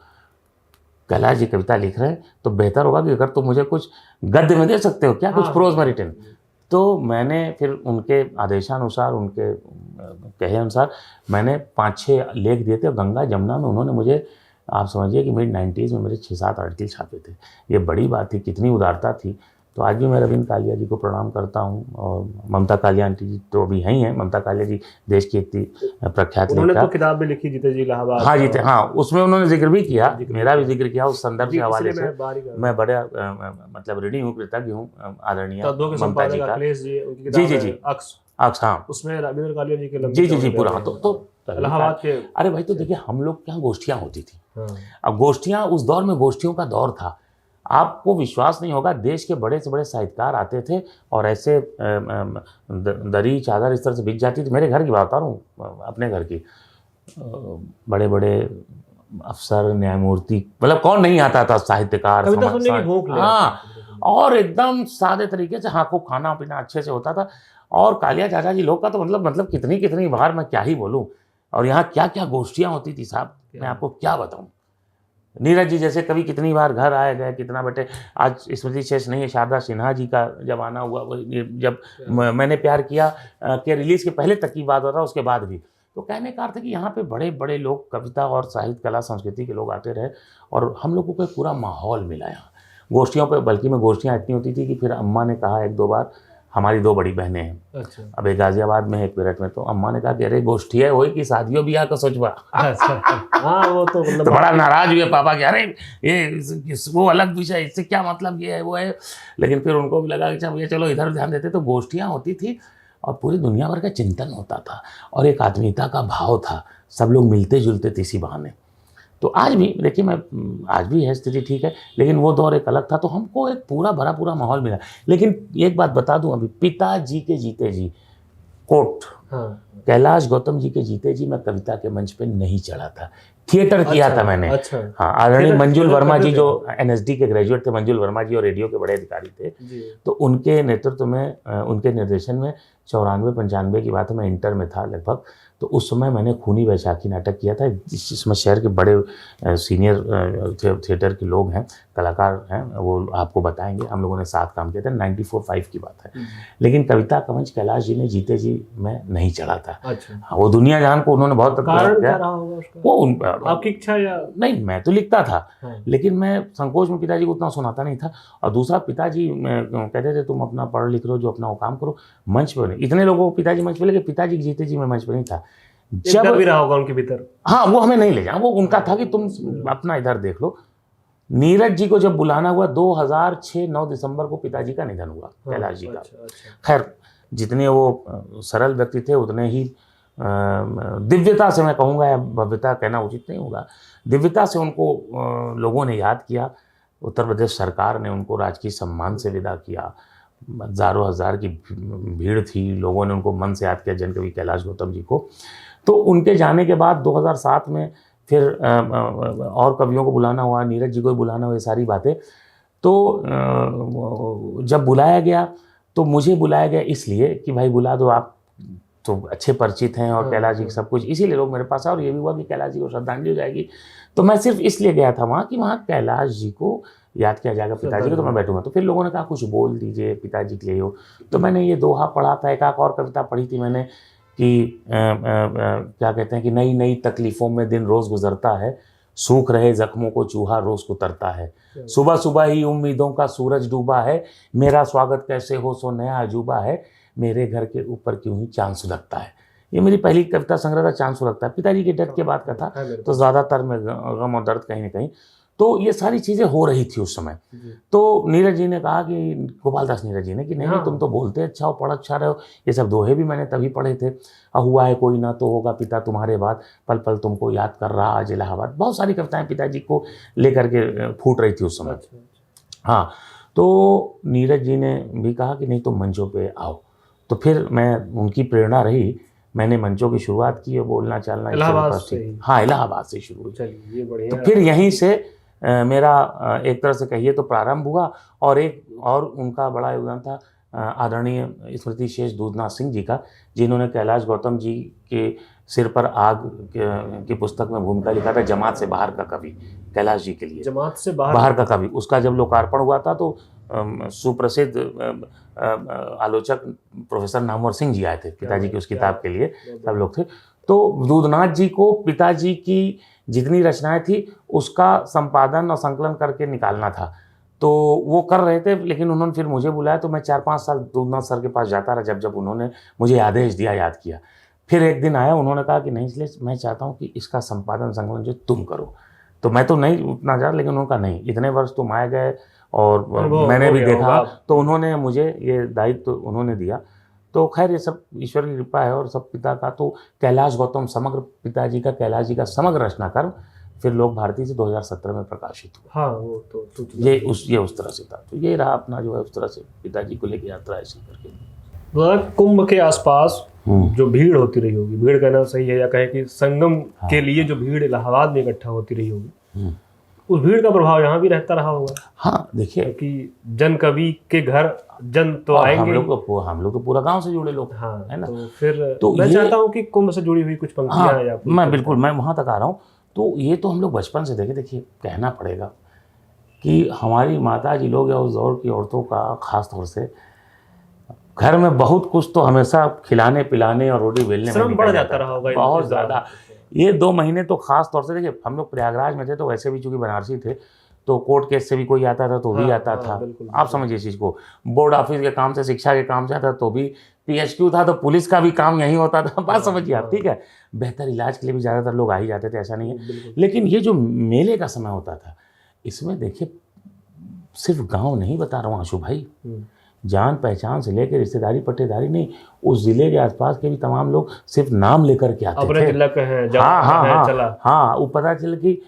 B: कैलाश जी कविता लिख रहे हैं तो बेहतर होगा कि अगर तुम मुझे कुछ गद्य में दे सकते हो क्या, कुछ प्रोज में रिटन। तो मैंने फिर उनके आदेशानुसार, उनके कहे अनुसार मैंने 5-6 लेख दिए थे। गंगा जमुना में उन्होंने मुझे, आप समझिए कि मिड-90s में मेरे 6-7 आर्टिकल छापे थे। ये बड़ी बात थी, कितनी उदारता थी। तो आज भी मैं रविंद्र कालिया जी को प्रणाम करता हूँ, और ममता कालिया आंटी जी तो अभी हैं ही हैं। ममता कालिया जी देश की इतनी प्रख्यात
A: उन्होंने तो किताब भी लिखी, जीते जी इलाहाबाद।
B: हाँ जीते, हाँ उसमें उन्होंने जिक्र भी किया, मेरा भी जिक्र किया उस संदर्भ के हवाले से। मैं बड़ा मतलब ऋणी हूँ, कृतज्ञ हूँ आदरणीय ममता जी का। जी जी जी, अक्स, हाँ
A: उसमें रविंद्र कालिया जी के
B: जी जी जी पूरा। तो
A: इलाहाबाद के,
B: अरे भाई तो देखिए हम लोग क्या गोष्ठियाँ होती थी। अब गोष्ठियाँ, उस दौर में गोष्ठियों का दौर था। आपको विश्वास नहीं होगा, देश के बड़े से बड़े साहित्यकार आते थे और ऐसे दरी चादर इस तरह से बिछ जाती थी। मेरे घर की बात बता रहा हूँ, अपने घर की। बड़े बड़े अफसर, न्यायमूर्ति, मतलब कौन नहीं आता था, साहित्यकार, हाँ, और एकदम सादे तरीके से। हाँ, खूब खाना पीना अच्छे से होता था। और कालिया चाचा जी लोग का तो मतलब कितनी कितनी बार मैं क्या ही बोलूँ। और यहाँ क्या क्या गोष्ठियाँ होती थी साहब, मैं आपको क्या बताऊँ। नीरज जी जैसे कभी कितनी बार घर आए गए, कितना बेटे। आज स्मृति शेष नहीं है, शारदा सिन्हा जी का जब आना हुआ, जब मैंने प्यार किया के रिलीज़ के पहले तक की बात होता, उसके बाद भी। तो कहने का अर्थ है कि यहाँ पे बड़े बड़े लोग, कविता और साहित्य, कला, संस्कृति के लोग आते रहे और हम लोगों को पूरा माहौल मिला यहाँ गोष्ठियों पे। बल्कि में गोष्ठियाँ इतनी होती थी कि फिर अम्मा ने कहा 1-2 बार, हमारी 2 बड़ी बहनें हैं। अच्छा। अब एक गाजियाबाद में, एक मेरठ में। तो अम्मा ने कहा कि अरे गोष्ठी है वही कि शादियों ब्याह का सोचवा।
A: हाँ, वो तो मतलब
B: बड़ा नाराज हुए पापा कि अरे ये वो अलग विषय, इससे क्या मतलब, ये है वो है। लेकिन फिर उनको भी लगा कि चलो इधर ध्यान देते। तो गोष्ठियाँ होती थी और पूरी दुनिया भर का चिंतन होता था और एक आत्मीयता का भाव था। सब लोग मिलते जुलते थे इसी बहाने। तो आज भी देखिए, मैं आज भी है स्थिति ठीक है, लेकिन वो दौर एक अलग था। तो हमको एक पूरा भरा पूरा माहौल मिला। लेकिन एक बात बता दूं, अभी पिताजी के जीते जी कोट, हाँ, कैलाश गौतम जी के जीते जी मैं कविता के मंच पे नहीं चढ़ा था, थिएटर किया था मैंने। अच्छा। हाँ, आदरणीय मंजुल वर्मा जी जो NSD के ग्रेजुएट थे, मंजुल वर्मा जी और रेडियो के बड़े अधिकारी थे, तो उनके नेतृत्व में, उनके निर्देशन में 94-95 की बात है, मैं इंटर में था लगभग। तो उस समय मैंने खूनी वैशाखी नाटक किया था, जिसमें शहर के बड़े सीनियर थिएटर के लोग हैं, कलाकार हैं, वो आपको बताएंगे। हम लोगों ने साथ काम किया था, 94-95 की बात है। लेकिन कविता का मंच कैलाश जी ने जीते जी मैं नहीं चढ़ा था।
A: अच्छा,
B: हाँ, वो दुनिया जहान को उन्होंने बहुत
A: कारण क्या रहा होगा उसका?
B: वो
A: आपकी इच्छा या
B: नहीं, मैं तो लिखता था,
A: हाँ,
B: लेकिन मैं संकोच में पिताजी को उतना सुनाता नहीं था। और दूसरा, पिताजी कहते थे तुम अपना पढ़ लिख लो, जो अपना वो काम करो, मंच पे नहीं। इतने लोगों को पिताजी मंच पे लेके, पिताजी जीते जी मैं मंच पे नहीं था।
A: एक डर भी रहा होगा उनके भीतर।
B: हाँ, वो हमें नहीं ले जाए, वो उनका था कि तुम अपना इधर देख लो। नीरज जी को जब बुलाना हुआ 2006 9 दिसंबर को पिताजी का निधन हुआ, कैलाश जी का।
A: अच्छा।
B: खैर, जितने वो सरल व्यक्ति थे उतने ही दिव्यता से, मैं कहूँगा, या भव्यता कहना उचित नहीं होगा, दिव्यता से उनको लोगों ने याद किया। उत्तर प्रदेश सरकार ने उनको राजकीय सम्मान से विदा किया। हज़ारों हजार की भीड़ थी, लोगों ने उनको मन से याद किया, जनकवि कैलाश गौतम जी को। तो उनके जाने के बाद 2007 में फिर और कवियों को बुलाना हुआ, नीरज जी को भी बुलाना हुआ, ये सारी बातें। तो जब बुलाया गया तो मुझे बुलाया गया इसलिए कि भाई बुला दो, आप तो अच्छे परिचित हैं और कैलाश जी की सब कुछ, इसीलिए लोग मेरे पास आए। और ये भी हुआ कि कैलाश जी को श्रद्धांजलि हो जाएगी, तो मैं सिर्फ इसलिए गया था वहाँ कि वहाँ कैलाश जी को याद किया जाएगा, पिताजी को, तो मैं बैठूंगा। तो फिर लोगों ने कहा कुछ बोल दीजिए पिताजी के लिए हो। तो मैंने ये दोहा पढ़ा था, एक और कविता पढ़ी थी मैंने कि क्या कहते हैं कि नई नई तकलीफ़ों में दिन रोज़ गुजरता है, सूख रहे जख्मों को चूहा रोज़ कुतरता है, सुबह सुबह ही उम्मीदों का सूरज डूबा है, मेरा स्वागत कैसे हो सो नया अजूबा है, मेरे घर के ऊपर क्यों ही चांद सुलगता है। ये मेरी पहली कविता संग्रह था, चांद सुलगता है। पिताजी के डेथ के बाद का था, तो ज़्यादातर में गम और दर्द कहीं ना कहीं। तो ये सारी चीज़ें हो रही थी उस समय। तो नीरज जी ने कहा कि गोपाल दास नीरज जी ने कि नहीं, तुम तो बोलते अच्छा हो, पढ़ अच्छा रहे हो, ये सब दोहे भी मैंने तभी पढ़े थे। हुआ है कोई ना तो होगा पिता तुम्हारे बाद, पल पल तुमको याद कर रहा आज इलाहाबाद। बहुत सारी कविताएं पिताजी को लेकर के फूट रही थी उस समय। हाँ, तो नीरज जी ने भी कहा कि नहीं तुम मंचों पे आओ। तो फिर मैं, उनकी प्रेरणा रही, मैंने मंचों की शुरुआत की और बोलना चालना
A: इलाहाबाद से।
B: हाँ, इलाहाबाद से शुरू हुई।
A: चलिए, ये बढ़िया।
B: तो फिर यहीं से मेरा एक तरह से कहिए तो प्रारंभ हुआ। और एक और उनका बड़ा योगदान था आदरणीय स्मृति शेष दूधनाथ सिंह जी का, जिन्होंने कैलाश गौतम जी के सिर पर आग की पुस्तक में भूमिका लिखा था, जमात से बाहर का कवि, कैलाश जी के लिए
A: जमात से बाहर
B: बाहर का कवि। उसका जब लोकार्पण हुआ था तो सुप्रसिद्ध आलोचक प्रोफेसर नामवर सिंह जी आए थे पिताजी की उस किताब के लिए, सब लोग थे। तो दूधनाथ जी को पिताजी की जितनी रचनाएं थी उसका संपादन और संकलन करके निकालना था, तो वो कर रहे थे। लेकिन उन्होंने फिर मुझे बुलाया, तो मैं 4-5 साल दूधनाथ सर के पास जाता रहा, जब जब उन्होंने मुझे आदेश दिया, याद किया। फिर एक दिन आया, उन्होंने कहा कि नहीं, इसलिए मैं चाहता हूँ कि इसका संपादन संकलन जो तुम करो। तो मैं तो नहीं उतना जा, लेकिन उन्होंने कहा नहीं, इतने वर्ष तुम आए गए और मैंने भी देखा, तो उन्होंने मुझे ये दायित्व उन्होंने दिया। तो खैर ये सब ईश्वर की कृपा है और सब पिता का। तो कैलाश गौतम समग्र पिताजी का, कैलाश जी का समग्र रचनाक्रम फिर लोक भारती से 2017 में प्रकाशित हुआ।
A: हाँ, वो तो
B: ये उस तरह से था। तो ये रहा अपना जो है उस तरह से पिताजी को लेकर यात्रा ऐसी करके।
A: कुंभ के आसपास जो भीड़ होती रही होगी, भीड़ कहना सही है या कहे कि संगम के लिए जो भीड़ इलाहाबाद में इकट्ठा होती रही होगी, उस भीड़ का प्रभाव यहाँ भी रहता रहा होगा।
B: हाँ, देखिए
A: कि जन कवि के घर जन तो आएंगे,
B: हम लोग तो पूरा गांव से जुड़े लोग,
A: हाँ,
B: है ना।
A: तो फिर
B: तो
A: मैं चाहता हूँ कि कुंभ से जुड़ी हुई कुछ पंक्तियां।
B: हाँ,
A: या
B: मैं बिल्कुल, मैं वहाँ तक आ रहा हूँ। तो ये तो हम लोग बचपन से देखे। देखिए, कहना पड़ेगा कि हमारी माता जी लोग या उस दौर की औरतों का खास तौर से घर में बहुत कुछ तो हमेशा खिलाने पिलाने और रोटी बेलने में
A: बढ़ जाता रहा होगा
B: बहुत ज़्यादा। ये 2 महीने तो खास तौर से देखिए, हम लोग प्रयागराज में थे, तो वैसे भी चूंकि बनारसी थे, तो कोर्ट केस से भी कोई आता था तो भी आता था। आप समझिए इस चीज़ को, बोर्ड ऑफिस के काम से, शिक्षा के काम से आता तो भी, PHQ था तो पुलिस का भी काम यहीं होता था। बात समझिए आप, ठीक है। बेहतर इलाज के लिए भी ज़्यादातर लोग आ ही जाते थे, ऐसा नहीं है। लेकिन ये जो मेले का समय होता था, इसमें देखिए सिर्फ गाँव नहीं बता रहा हूँ आशु भाई, जान पहचान से लेकर रिश्तेदारी पट्टेदारी नहीं, उस जिले के आसपास के भी तमाम लोग सिर्फ नाम लेकर के आते थे। हाँ, वो पता चल कि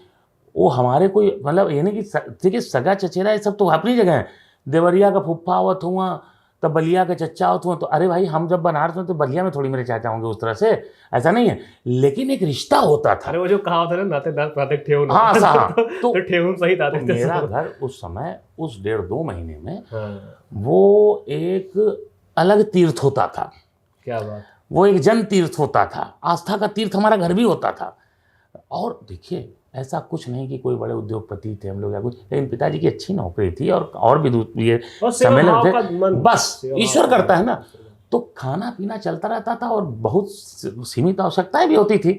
B: वो हमारे कोई, मतलब ये नहीं कि देखिए सगा चचेरा ये सब तो अपनी जगह है। देवरिया का फुफ्फा आवत हुआ, तब बलिया का चच्चा आवत हुआ, तो अरे भाई हम जब बनारस में तो बलिया में थोड़ी मेरे चाचा होंगे उस तरह से, ऐसा नहीं है। लेकिन एक रिश्ता होता था।
A: अरे वो जो कहा था ना, नातेदार प्रातक ठेहुन।
B: हाँ, तो
A: ठेहुन सही था।
B: तो मेरा घर उस समय, उस 1.5-2 महीने में वो एक अलग तीर्थ होता था।
A: क्या बात।
B: वो एक जन तीर्थ होता था, आस्था का तीर्थ हमारा घर भी होता था। और देखिए, ऐसा कुछ नहीं कि कोई बड़े उद्योगपति थे हम लोग या कुछ, लेकिन पिताजी की अच्छी नौकरी थी और भी ये सम्मेलन थे। बस ईश्वर करता है ना। तो खाना पीना चलता रहता था और बहुत सीमित आवश्यकताएं भी होती थी।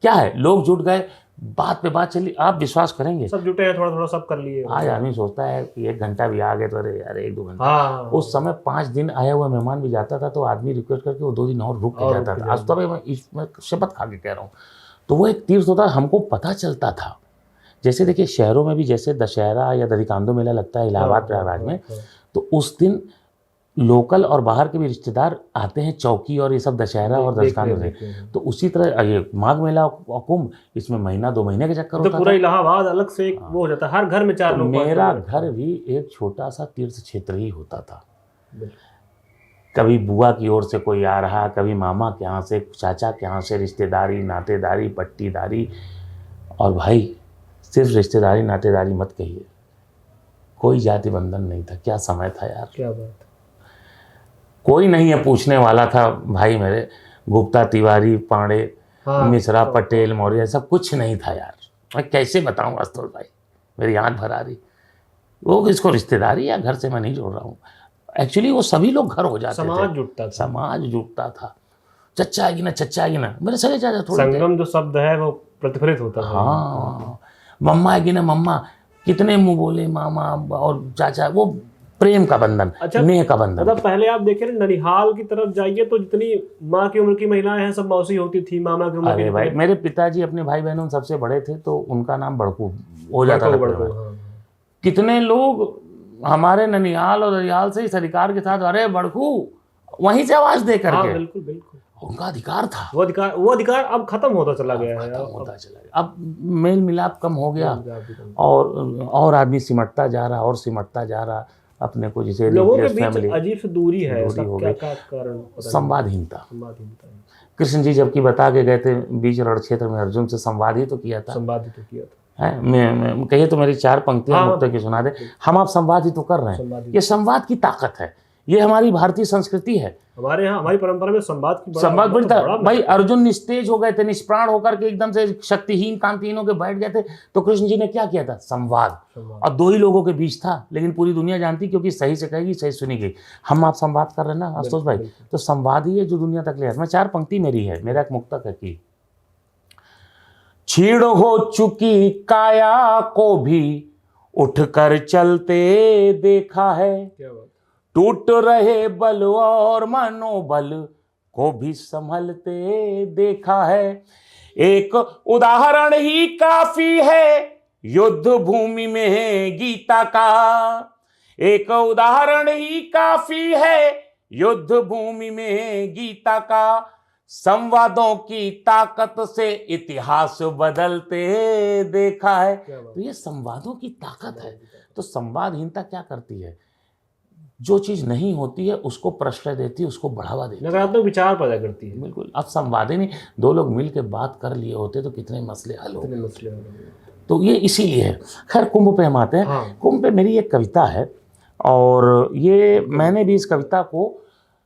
B: क्या है, लोग जुट गए, बात पे बात चली, आप विश्वास करेंगे
A: सब जुटे हैं, थोड़ा थोड़ा सब कर लिए।
B: आज आदमी सोचता है कि 1 घंटा भी आ गए तो अरे यार 1-2 घंटा।
A: हाँ,
B: उस समय 5 दिन आया हुआ मेहमान भी जाता था तो आदमी रिक्वेस्ट करके वो 2 दिन और रुक के जाता था। आज तो मैं शपथ खा के कह रहा हूँ, तो वो एक तीर्थ होता, हमको पता चलता था। जैसे देखिए शहरों में भी जैसे दशहरा या दधिकांधो मेला लगता है इलाहाबाद प्रयागराज में, तो उस दिन लोकल और बाहर के भी रिश्तेदार आते हैं चौकी और ये सब दशहरा और दधिकांधो से। तो उसी तरह ये माघ मेला और कुंभ, इसमें महीना 2 महीने के चक्कर
A: तो
B: होता
A: पूरा
B: था।
A: इलाहाबाद अलग से एक वो हो जाता है, हर घर में 4
B: तो
A: लोग, 5
B: मेरा
A: लोग।
B: घर भी एक छोटा सा तीर्थ क्षेत्र ही होता था। कभी बुआ की ओर से कोई आ रहा, कभी मामा के यहाँ से, चाचा के यहाँ से, रिश्तेदारी नातेदारी पट्टीदारी। और भाई सिर्फ रिश्तेदारी नातेदारी मत कहिए, कोई जाति बंधन नहीं था। क्या समय था यार,
A: क्या बात।
B: कोई नहीं है पूछने वाला था भाई मेरे, गुप्ता तिवारी पांडे मिश्रा पटेल मौर्य सब कुछ नहीं था यार। मैं कैसे बताऊं आशुतोष भाई, मेरी आंख भर आ रही। वो इसको रिश्तेदारी या घर से मैं नहीं जोड़ रहा हूँ, एक्चुअली वो सभी लोग घर हो जाते थे,
A: समाज जुटता था।
B: समाज जुटता था। चच्चा आएगी ना, चच्चा आएगी ना, मेरे सगे चाचा थोड़े थे।
A: संगम जो शब्द है वो प्रतिफलित होता है।
B: हाँ, मम्मा आएगी ना, मम्मा, कितने मुंह बोले मामा और चाचा, वो प्रेम का बंधन, स्नेह का बंधन।
A: मतलब पहले आप देखें ननिहाल की तरफ जाइए तो जितनी माँ की उम्र की महिलाएं हैं सब मौसी होती थी, मामा की उम्र की।
B: अरे भाई मेरे पिताजी अपने भाई बहनों सबसे बड़े थे तो उनका नाम बड़कू हो जाता था।
A: हाँ।
B: कितने लोग हमारे ननिहाल और दरियाल से इस अधिकार के साथ, अरे बड़कू, वहीं से आवाज दे करके।
A: बिल्कुल बिल्कुल,
B: उनका अधिकार था।
A: वो अधिकार अब खत्म होता चला गया है,
B: होता चला गया। अब मेल मिलाप कम हो गया और आदमी सिमटता जा रहा और सिमटता जा रहा अपने को, जैसे
A: लोगों के बीच अजीब सी दूरी है।
B: क्या
A: कारण?
B: संवादहीनता। कृष्ण जी जबकि बता के गए थे बीच रण क्षेत्र में अर्जुन से संवाद ही तो किया था। है मैं कहिए तो मेरी 4 पंक्तियां मुक्त की सुना दे। हम आप संवाद ही तो कर रहे हैं, ये संवाद की ताकत है, ये हमारी भारतीय संस्कृति है।
A: हमारे यहाँ हमारी परंपरा में संवाद
B: बड़ी था भाई। अर्जुन निस्तेज हो गए थे, निष्प्राण होकर के एकदम से शक्तिहीन कांतिहीन होकर बैठ गए थे, तो कृष्ण जी ने क्या किया था? संवाद। और 2 ही लोगों के बीच था, लेकिन पूरी दुनिया जानती क्योंकि सही से कहेगी सही सुनी गई। हम आप संवाद कर रहे हैं ना आशुतोष भाई, तो संवाद ही है जो दुनिया तक ले। मैं 4 पंक्ति मेरी है, मेरा एक मुक्तक है कि छीड़ हो चुकी काया को भी उठकर चलते देखा है, टूट रहे बल और मनोबल को भी संभलते देखा है। एक उदाहरण ही काफी है युद्ध भूमि में गीता का, एक उदाहरण ही काफी है युद्ध भूमि में गीता का। संवादों की ताकत से इतिहास बदलते देखा है। तो ये संवादों की ताकत है। तो संवादहीनता क्या करती है? जो चीज नहीं होती है उसको प्रश्रय देती है, उसको बढ़ावा देती है,
A: नकारात्मक विचार पैदा करती है।
B: बिल्कुल। अब संवाद ही नहीं, 2 लोग मिल के बात कर लिए होते तो कितने मसले हल होते। तो ये इसीलिए है। खैर कुंभ पे हम आते हैं। कुंभ पे मेरी एक कविता है और ये मैंने भी इस कविता को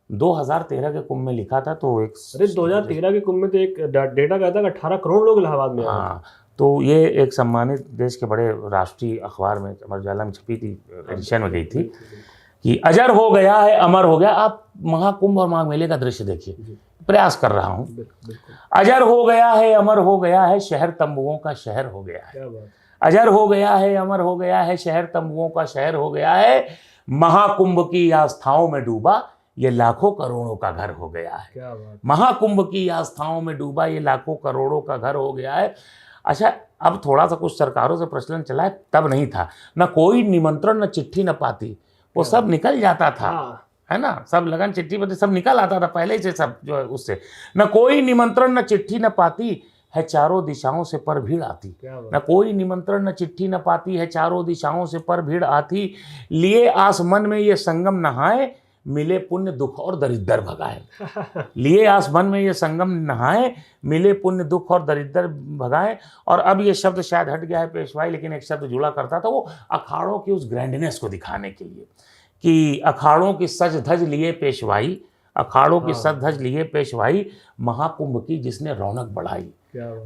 B: 2013 के कुंभ में लिखा था। तो एक
A: 2013 के कुंभ में तो एक डेटा कहता है 18 करोड़ लोग इलाहाबाद में।
B: हाँ, तो ये एक सम्मानित देश के बड़े राष्ट्रीय अखबार में अमर उजाला में छपी थी, एडिशन में गई थी कि अजर हो गया है अमर हो गया। आप महाकुंभ और माघ मेले का दृश्य देखिए, प्रयास कर रहा हूँ। अजर हो गया है अमर हो गया है, शहर तंबुओं का शहर हो गया है। अजर हो गया है अमर हो गया है, शहर तंबुओं का शहर हो गया है। महाकुंभ की आस्थाओं में डूबा ये लाखों करोड़ों का घर हो गया है। महाकुंभ की आस्थाओं में डूबा ये लाखों करोड़ों का घर हो गया है। अच्छा, अब थोड़ा सा कुछ सरकारों से प्रचलन चला है, तब नहीं था। न कोई निमंत्रण न चिट्ठी न पाती, वो सब निकल जाता था, है ना। सब लगन चिट्ठी पर सब निकल आता था पहले से, सब जो है उससे। न कोई निमंत्रण न चिट्ठी न पाती है, चारों दिशाओं से पर भीड़ आती। न कोई निमंत्रण न चिट्ठी न पाती है, चारों दिशाओं से पर भीड़ आती। लिए आस मन में ये संगम नहाए, मिले पुण्य दुख और दरिद्र भगाए। लिए आस मन में ये संगम नहाए, मिले पुण्य दुख और दरिद्र भगाए। और अब ये शब्द शायद हट गया है पेशवाई, लेकिन एक शब्द जुड़ा करता था, वो अखाड़ों की उस ग्रैंडनेस को दिखाने के लिए कि अखाड़ों की सज धज लिए पेशवाई, अखाड़ों की सज धज लिए पेशवाई, महाकुंभ की जिसने रौनक बढ़ाई,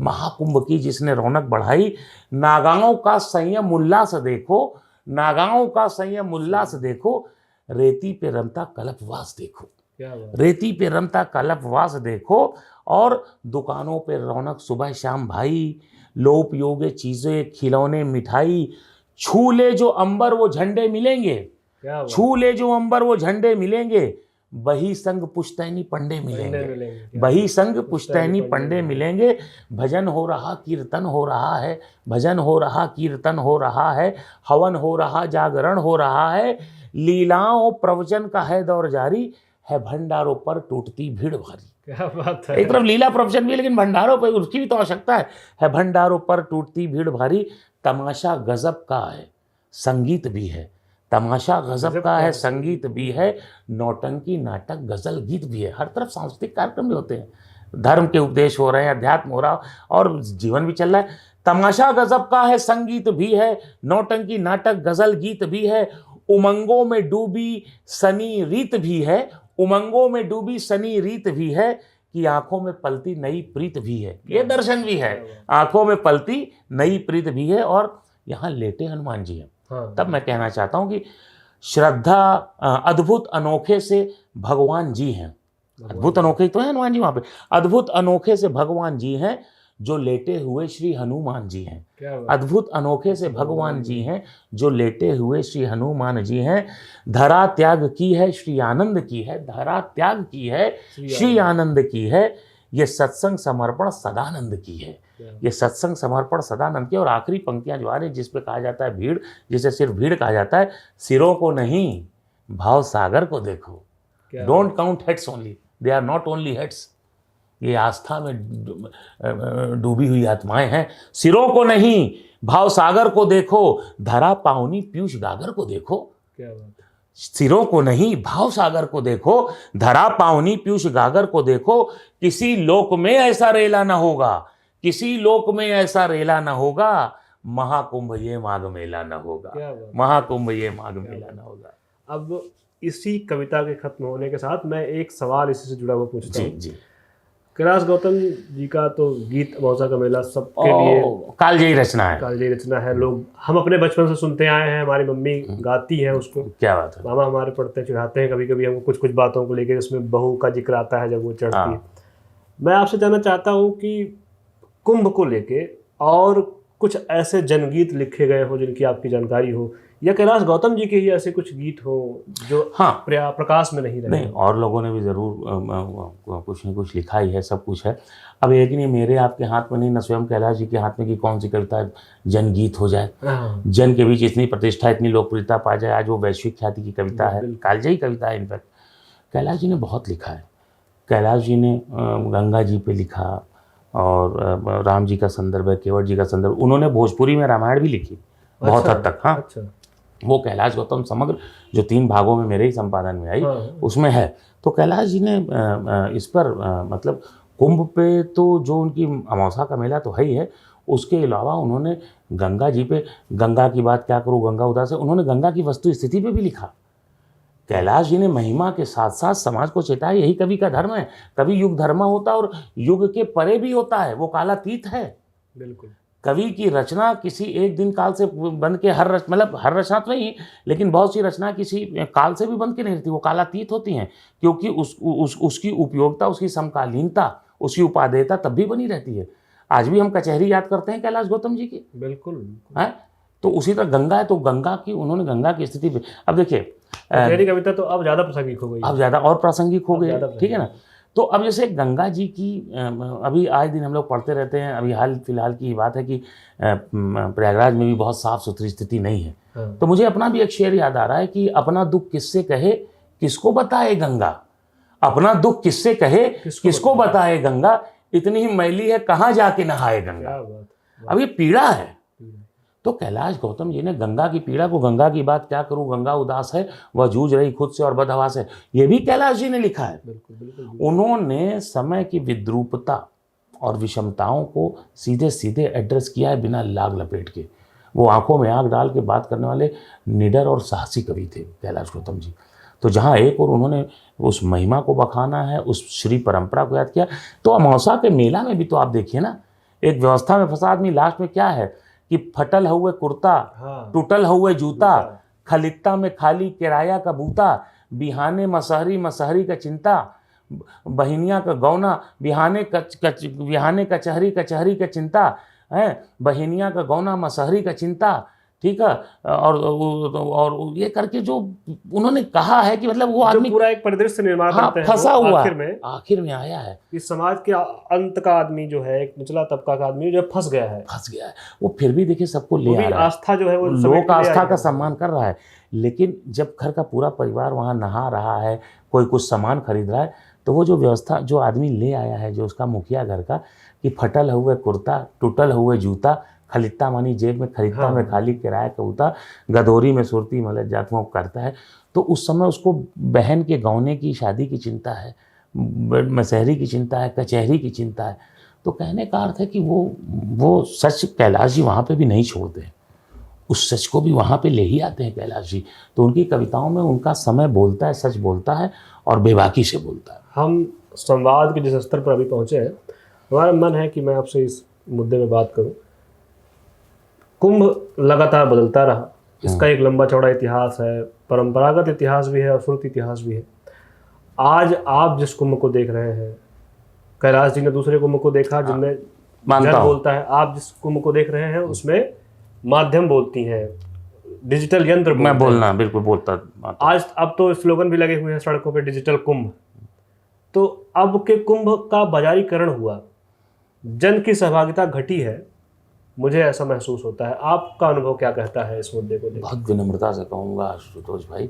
B: महाकुंभ की जिसने रौनक बढ़ाई। नागाओं का संयम उल्लास देखो, नागाओं का संयम उल्लास देखो, रेती पे रमता कल्पवास देखो।
A: क्या बात।
B: रेती पे रमता कल्पवास देखो, और दुकानों पे रौनक सुबह शाम भाई, लोपयोगे चीजें खिलौने मिठाई, छू ले जो अंबर वो झंडे मिलेंगे,
A: क्या बात।
B: छू ले जो अंबर वो झंडे मिलेंगे, बही संग पुश्तैनी पंडे
A: पंडे
B: मिलेंगे,
A: मिलेंगे, क्या
B: बही
A: बात।
B: संग पुश्तैनी पंडे मिलेंगे। भजन हो रहा कीर्तन हो रहा है, भजन हो रहा कीर्तन हो रहा है, हवन हो रहा जागरण हो रहा है, लीलाओं प्रवचन का है दौर जारी, है भंडारों पर टूटती भीड़ भारी।
A: क्या बात है।
B: एक तरफ लीला प्रवचन भी है, लेकिन भंडारों पर उसकी भी तो आवश्यकता है भंडारों पर टूटती भीड़ भारी। तमाशा गजब का है संगीत भी है, तमाशा गजब का है संगीत भी है, नौटंकी नाटक गजल गीत भी है। हर तरफ सांस्कृतिक कार्यक्रम भी होते हैं, धर्म के उपदेश हो रहे हैं, अध्यात्म हो रहा और जीवन भी चल रहा है। तमाशा गजब का है संगीत भी है, नौटंकी नाटक गजल गीत भी है, उमंगों में डूबी सनी रीत भी है, उमंगों में डूबी सनी रीत भी है, कि आंखों में पलती नई प्रीत भी है। ये दर्शन भी है, आंखों में पलती नई प्रीत भी है। और यहाँ लेटे हनुमान जी हैं।
A: हाँ।
B: तब मैं कहना चाहता हूँ कि श्रद्धा अद्भुत अनोखे से भगवान जी हैं, अद्भुत अनोखे तो है हनुमान जी वहाँ पे, अद्भुत अनोखे से भगवान जी हैं, जो लेटे हुए श्री हनुमान जी हैं।
A: क्या बात।
B: अद्भुत अनोखे से भगवान जी हैं, जो लेटे हुए श्री हनुमान जी हैं। धरा त्याग की है श्री आनंद की है, धरा त्याग की है श्री आनंद की है, ये सत्संग समर्पण सदानंद की है, ये सत्संग समर्पण सदानंद की। और आखिरी पंक्तियां जो आ रही, जिस पे कहा जाता है भीड़, जिसे सिर्फ भीड़ कहा जाता है, सिरों को नहीं भाव सागर को देखो, don't count heads only, they are not only heads. ये आस्था में डूबी हुई आत्माएं हैं। सिरों को नहीं भाव सागर को देखो, धरा पावनी पीयूष गागर को देखो।
A: क्या बात।
B: सिरों को नहीं भाव सागर को देखो, धरा पावनी पीयूष गागर को देखो, किसी लोक में ऐसा रेला ना होगा, किसी लोक में ऐसा रेला ना होगा, महाकुंभ ये माघ मेला ना होगा, महाकुंभ ये माघ मेला ना होगा।
A: अब इसी कविता के खत्म होने के साथ मैं एक सवाल इसी से जुड़ा हुआ पूछता हूँ।
B: जी।
A: कैलाश गौतम जी का तो गीत अमावस्या का मेला सबके लिए
B: कालजयी रचना है,
A: कालजयी रचना है। लोग हम अपने बचपन से सुनते आए हैं, हमारी मम्मी गाती है उसको।
B: क्या बात है।
A: मामा हमारे पढ़ते चढ़ाते हैं, कभी कभी हमको कुछ कुछ बातों को लेकर उसमें बहू का जिक्र आता है जब वो चढ़ती है। मैं आपसे जानना चाहता हूँ कि कुंभ को लेके और कुछ ऐसे जनगीत लिखे गए हो जिनकी आपकी जानकारी हो, या कैलाश गौतम जी के ही ऐसे कुछ गीत हो जो प्रकाश में नहीं रहे?
B: नहीं, और लोगों ने भी ज़रूर कुछ न कुछ लिखा ही है, सब कुछ है। अब एक नहीं, मेरे आपके हाथ में नहीं, न स्वयं कैलाश जी के हाथ में कि कौन सी कविता जनगीत हो जाए, जन के बीच इतनी प्रतिष्ठा इतनी लोकप्रियता पा जाए। आज वो वैश्विक ख्याति की कविता है, कालजयी कविता है। इनफैक्ट कैलाश जी ने बहुत लिखा है। कैलाश जी ने गंगा जी पे लिखा, और राम जी का संदर्भ है, केवट जी का संदर्भ, उन्होंने भोजपुरी में रामायण भी लिखी बहुत हद तक। हाँ, वो कैलाश गौतम समग्र जो 3 भागों में मेरे ही संपादन में आई, उसमें है। तो कैलाश जी ने इस पर मतलब कुंभ पे तो जो उनकी अमावस्या का मेला तो है ही है, उसके अलावा उन्होंने गंगा जी पे, गंगा की बात क्या करूँ, गंगा उदास है, उन्होंने गंगा की वस्तु स्थिति पे भी लिखा। कैलाश जी ने महिमा के साथ साथ समाज को चेताया, यही कवि का धर्म है। कवि युग धर्म होता है और युग के परे भी होता है, वो कालातीत है।
A: बिल्कुल। कवि
B: की रचना किसी एक दिन काल से बन के मतलब हर रचना तो नहीं, लेकिन बहुत सी रचना किसी काल से भी बन के नहीं रहती, वो कालातीत होती हैं, क्योंकि उसकी उपयोगिता, उसकी समकालीनता, उसकी उपादेयता तब भी बनी रहती है। आज भी हम कचहरी याद करते हैं कैलाश गौतम जी की।
A: बिल्कुल
B: है। तो उसी तरह गंगा है, तो गंगा की उन्होंने गंगा की स्थिति पे, अब देखिए
A: कचहरी कविता तो अब ज़्यादा प्रासंगिक हो गई,
B: अब ज़्यादा और प्रासंगिक हो गई, ठीक है ना। तो अब जैसे गंगा जी की अभी आज दिन हम लोग पढ़ते रहते हैं, अभी हाल फिलहाल की बात है कि प्रयागराज में भी बहुत साफ सुथरी स्थिति नहीं है। तो मुझे अपना भी एक शेर याद आ रहा है कि अपना दुख किससे कहे किसको बताए गंगा, अपना दुख किससे कहे किसको बताए गंगा, इतनी ही मैली है कहाँ जाके नहाए गंगा। अब ये पीड़ा है। तो कैलाश गौतम जी ने गंगा की पीड़ा को, गंगा की बात क्या करूं, गंगा उदास है, वह जूझ रही खुद से और बदहवास है, ये भी कैलाश जी ने लिखा है। बिल्कुल। उन्होंने समय की विद्रूपता और विषमताओं को सीधे सीधे एड्रेस किया है, बिना लाग लपेट के। वो आंखों में आग डाल के बात करने वाले निडर और साहसी कवि थे कैलाश गौतम जी। तो जहाँ एक और उन्होंने उस महिमा को बखाना है, उस श्री परंपरा को याद किया, तो अमावस्या के मेला में भी तो आप देखिए ना, एक व्यवस्था में फंसा आदमी, लास्ट में क्या है कि फटल हुए कुर्ता, टूटल हुए जूता, खलित्ता में खाली किराया का बूता, बिहाने मसहरी मसहरी का चिंता, बहिनिया का गौना बिहाने बिहाने कचहरी कचहरी का चिंता है, बहिनिया का गौना मसहरी का चिंता, ठीक है। और ये करके जो उन्होंने कहा है कि मतलब वो आदमी
A: पूरा एक परिदृश्य निर्माण करते हैं,
B: फंसा हुआ
A: आखिर में
B: आया है।
A: इस समाज के अंत का आदमी जो है, एक निचला तबका का आदमी जो फंस गया है,
B: वो फिर भी देखिए सबको ले आ रहा है,
A: आस्था जो है वो
B: लोक आस्था का सम्मान कर रहा है। लेकिन जब घर का पूरा परिवार वहाँ नहा रहा है, कोई कुछ सामान खरीद रहा है, तो वो जो व्यवस्था जो आदमी ले आया है, जो उसका मुखिया घर का, कि फटल हुए कुर्ता टूटल हुए जूता, खलिता मानी जेब में खरीदता में खाली किराया कबूता, गदोरी में सुरती मलत जातुओं करता है। तो उस समय उसको बहन के गौने की शादी की चिंता है, मसहरी की चिंता है, कचहरी की चिंता है। तो कहने का अर्थ है कि वो सच कैलाश जी वहाँ पे भी नहीं छोड़ते हैं, उस सच को भी वहाँ पे ले ही आते हैं कैलाश जी। तो उनकी कविताओं में उनका समय बोलता है, सच बोलता है और बेबाकी से बोलता है।
A: हम संवाद के जिस स्तर पर अभी पहुँचे हैं, हमारा मन है कि मैं आपसे इस मुद्दे में बात करूं। कुंभ लगातार बदलता रहा, इसका एक लंबा चौड़ा इतिहास है, परंपरागत इतिहास भी है और श्रुति इतिहास भी है। आज आप जिस कुंभ को देख रहे हैं, कैलाश जी ने दूसरे कुंभ को देखा जिनमें जल बोलता है, आप जिस कुंभ को देख रहे हैं उसमें माध्यम बोलती हैं, डिजिटल यंत्र
B: मैं बोलना बिल्कुल बोलता।
A: आज अब तो स्लोगन भी लगे हुए हैं सड़कों पे, डिजिटल कुंभ। तो अब के कुंभ का बाजारीकरण हुआ, जन की सहभागिता घटी है, मुझे ऐसा महसूस होता है। आपका अनुभव क्या कहता है इस मुद्दे को लेकर?
B: बहुत विनम्रता से कहूँगा आशुतोष भाई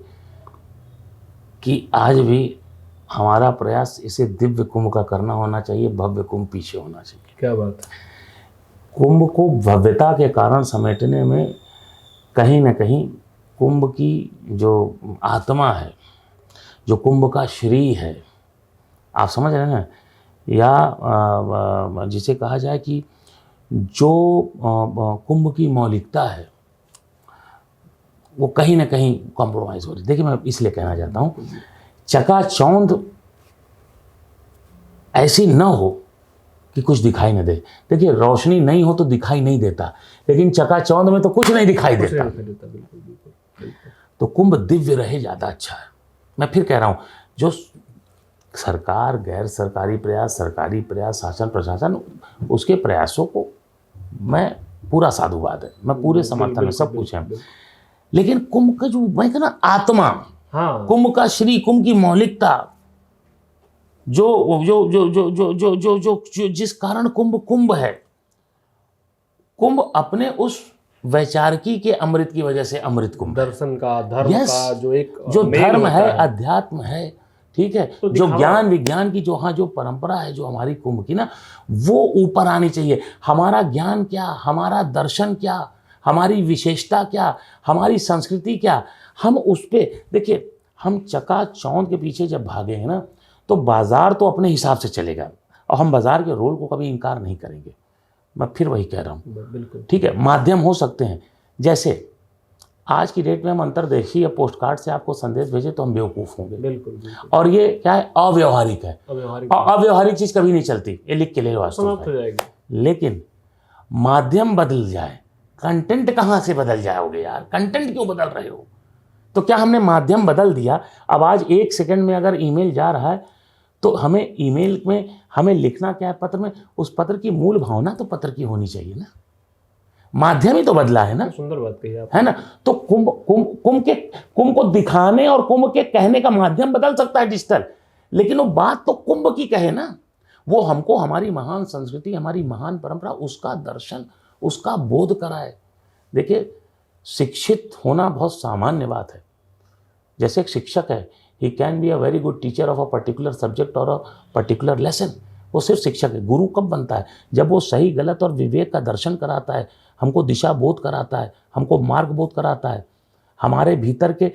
B: कि आज भी हमारा प्रयास इसे दिव्य कुंभ का करना होना चाहिए, भव्य कुंभ पीछे होना चाहिए।
A: क्या बात है।
B: कुंभ को भव्यता के कारण समेटने में कहीं ना कहीं कुंभ की जो आत्मा है, जो कुंभ का श्री है, आप समझ रहे हैं ना, या जिसे कहा जाए कि जो कुंभ की मौलिकता है वो कहीं ना कहीं कॉम्प्रोमाइज़ हो रही है। देखिए मैं इसलिए कहना चाहता हूँ, चकाचौंध ऐसी न हो कि कुछ दिखाई न दे। देखिए रोशनी नहीं हो तो दिखाई नहीं देता, लेकिन चकाचौंध में तो कुछ नहीं दिखाई देता। तो कुंभ दिव्य रहे ज़्यादा अच्छा है। मैं फिर कह रहा हूँ, जो सरकार, गैर सरकारी प्रयास, सरकारी प्रयास, शासन प्रशासन, उसके प्रयासों को मैं पूरा साधुवाद है, मैं पूरे समर्थन में, सब कुछ है। लेकिन कुंभ का जो मैं कहना आत्मा,
A: हाँ,
B: कुंभ का श्री, कुंभ की मौलिकता, जो जो जो जो जो जो जो जो जिस कारण कुंभ कुंभ है, कुंभ अपने उस वैचारिकी के अमृत की वजह से अमृत कुंभ,
A: दर्शन का, धर्म का, जो एक
B: जो धर्म है, अध्यात्म है, ठीक है,
A: तो
B: जो ज्ञान विज्ञान की जो हाँ जो परंपरा है जो हमारी कुंभ की ना, वो ऊपर आनी चाहिए। हमारा ज्ञान क्या, हमारा दर्शन क्या, हमारी विशेषता क्या, हमारी संस्कृति क्या, हम उस पे देखिए, हम चकाचौंध के पीछे जब भागे हैं ना, तो बाजार तो अपने हिसाब से चलेगा और हम बाजार के रोल को कभी इनकार नहीं करेंगे। मैं फिर वही कह रहा हूँ,
A: बिल्कुल
B: ठीक है, माध्यम हो सकते हैं। जैसे आज की डेट में हम अंतर्देशीय या पोस्ट कार्ड से आपको संदेश भेजे तो हम बेवकूफ़ होंगे,
A: बिल्कुल, बिल्कुल।
B: और ये क्या है, अव्यवहारिक है। अव्यवहारिक चीज़ कभी नहीं चलती, ये लिख के ले लो,
A: समाप्त हो जाएगी।
B: लेकिन माध्यम बदल जाए, कंटेंट कहाँ से बदल जाओगे यार, कंटेंट क्यों बदल रहे हो? तो क्या हमने माध्यम बदल दिया? अब आज 1 सेकंड में अगर ईमेल जा रहा है तो हमें ईमेल में हमें लिखना क्या है, पत्र में, उस पत्र की मूल भावना तो पत्र की होनी चाहिए ना, माध्यम ही तो बदला है ना।
A: सुंदर बात कही आप,
B: है ना। तो कुंभ को दिखाने और कुंभ के कहने का माध्यम बदल सकता है डिजिटल, लेकिन वो बात तो कुंभ की कहे ना, वो हमको हमारी महान संस्कृति, हमारी महान परंपरा, उसका दर्शन, उसका बोध कराए। देखिए शिक्षित होना बहुत सामान्य बात है। जैसे एक शिक्षक है, he can be a very good teacher of a particular subject और अ पर्टिकुलर लेसन। वो सिर्फ शिक्षक है। गुरु कब बनता है? जब वो सही गलत और विवेक का दर्शन कराता है, हमको दिशा बोध कराता है, हमको मार्ग बोध कराता है, हमारे भीतर के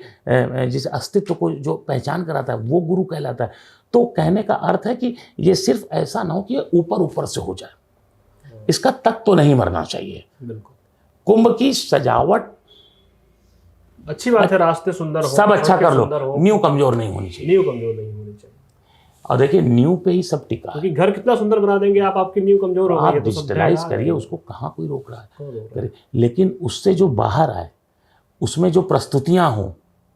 B: जिस अस्तित्व को जो पहचान कराता है, वो गुरु कहलाता है। तो कहने का अर्थ है कि ये सिर्फ ऐसा ना हो कि ये ऊपर ऊपर से हो जाए, इसका तक तो नहीं मरना चाहिए।
A: बिल्कुल।
B: कुंभ की सजावट
A: अच्छी बात है, रास्ते सुंदर हो,
B: सब अच्छा कर लो, नींव कमजोर नहीं होनी चाहिए,
A: नींव कमजोर नहीं होनी चाहिए।
B: और देखिए नींव पे ही सब टिका है।
A: क्योंकि घर कितना सुंदर बना देंगे आप, आपकी नींव कमजोर हो गई है,
B: आप डिजिटलाइज करिए उसको, कहाँ कोई रोक रहा है, लेकिन उससे जो बाहर आए, उसमें जो प्रस्तुतियां हों,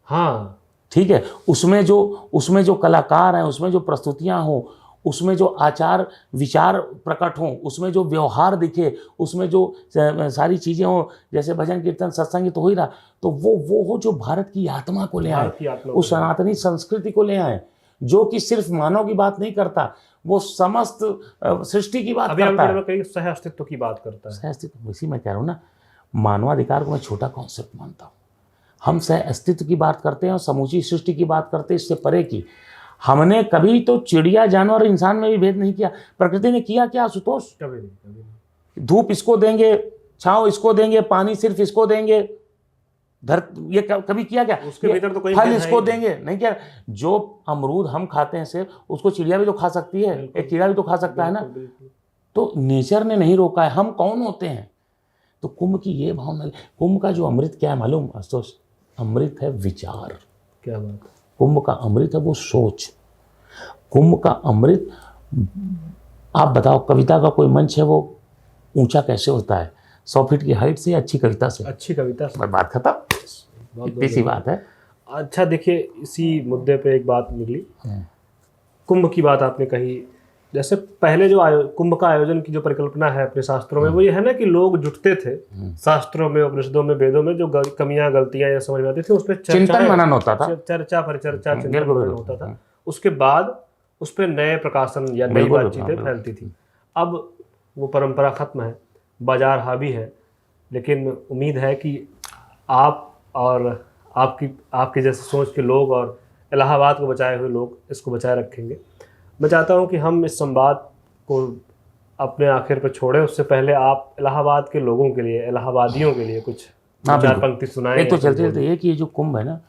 A: हाँ
B: ठीक है, उसमें जो कलाकार हैं, उसमें जो प्रस्तुतियां हों, उसमें जो आचार विचार प्रकट हों, उसमें जो व्यवहार दिखे, उसमें जो सारी चीज़ें हों, जैसे भजन कीर्तन सत्संग तो हो ही रहा, तो वो हो जो भारत की आत्मा को ले आए,
A: भारत की आत्मा
B: उस सनातनी संस्कृति को ले आए, जो कि सिर्फ मानव की बात नहीं करता, वो समस्त सृष्टि की बात
A: अभी
B: करता है।
A: हम कहीं सह अस्तित्व की बात करता है।
B: सह अस्तित्व, इसी मैं कह रहा हूँ ना, मानवाधिकार को मैं छोटा कॉन्सेप्ट मानता हूँ। हम सह अस्तित्व की बात करते हैं और समूची सृष्टि की बात करते हैं, इससे परे की। हमने कभी तो चिड़िया जानवर और इंसान में भी भेद नहीं किया। प्रकृति ने किया क्या आशुतोष?
A: कभी नहीं।
B: धूप इसको देंगे, छांव इसको देंगे, पानी सिर्फ इसको देंगे, ये कभी किया क्या?
A: उसके भीतर तो कोई
B: फल
A: भेद
B: इसको
A: नहीं।
B: देंगे, नहीं क्या? जो अमरूद हम खाते हैं सिर्फ, उसको चिड़िया भी तो खा सकती है, एक कीड़ा भी तो खा सकता है ना। तो नेचर ने नहीं रोका है, हम कौन होते हैं? तो कुंभ की ये भावना, कुंभ का जो अमृत क्या है मालूम आशुतोष? अमृत है विचार।
A: क्या बात है?
B: कुंभ का अमृत है वो सोच। कुंभ का अमृत, आप बताओ कविता का कोई मंच है वो ऊंचा कैसे होता है? 100 फीट की हाइट से, अच्छी कविता से।
A: अच्छी कविता से।
B: बात खत्म, इतनी सी बात है।
A: अच्छा देखिए, इसी मुद्दे पे एक बात निकली, कुंभ की बात आपने कही। जैसे पहले जो कुंभ का आयोजन की जो परिकल्पना है अपने शास्त्रों में, वो ये है ना कि लोग जुटते थे शास्त्रों में, उपनिषदों में, वेदों में जो कमियां गलतियां या समझ में आती थी, उस पर
B: चिंतन मनन होता था,
A: चर्चा परिचर्चा चिंतन मनन होता था। उसके बाद उस पर नए प्रकाशन या नई बातचीतें फैलती थी। अब वो परंपरा खत्म है, बाजार हावी है, लेकिन उम्मीद है कि आप और आपके जैसे सोच के लोग और इलाहाबाद को बचाए हुए लोग इसको बचाए रखेंगे। मैं चाहता हूं कि हम इस संवाद को अपने आखिर पर छोड़ें, उससे पहले आप इलाहाबाद के लोगों के लिए, इलाहाबादियों के लिए कुछ चार पंक्ति सुनाएं।
B: एक तो चलते चलते ये कि ये जो कुंभ है ना,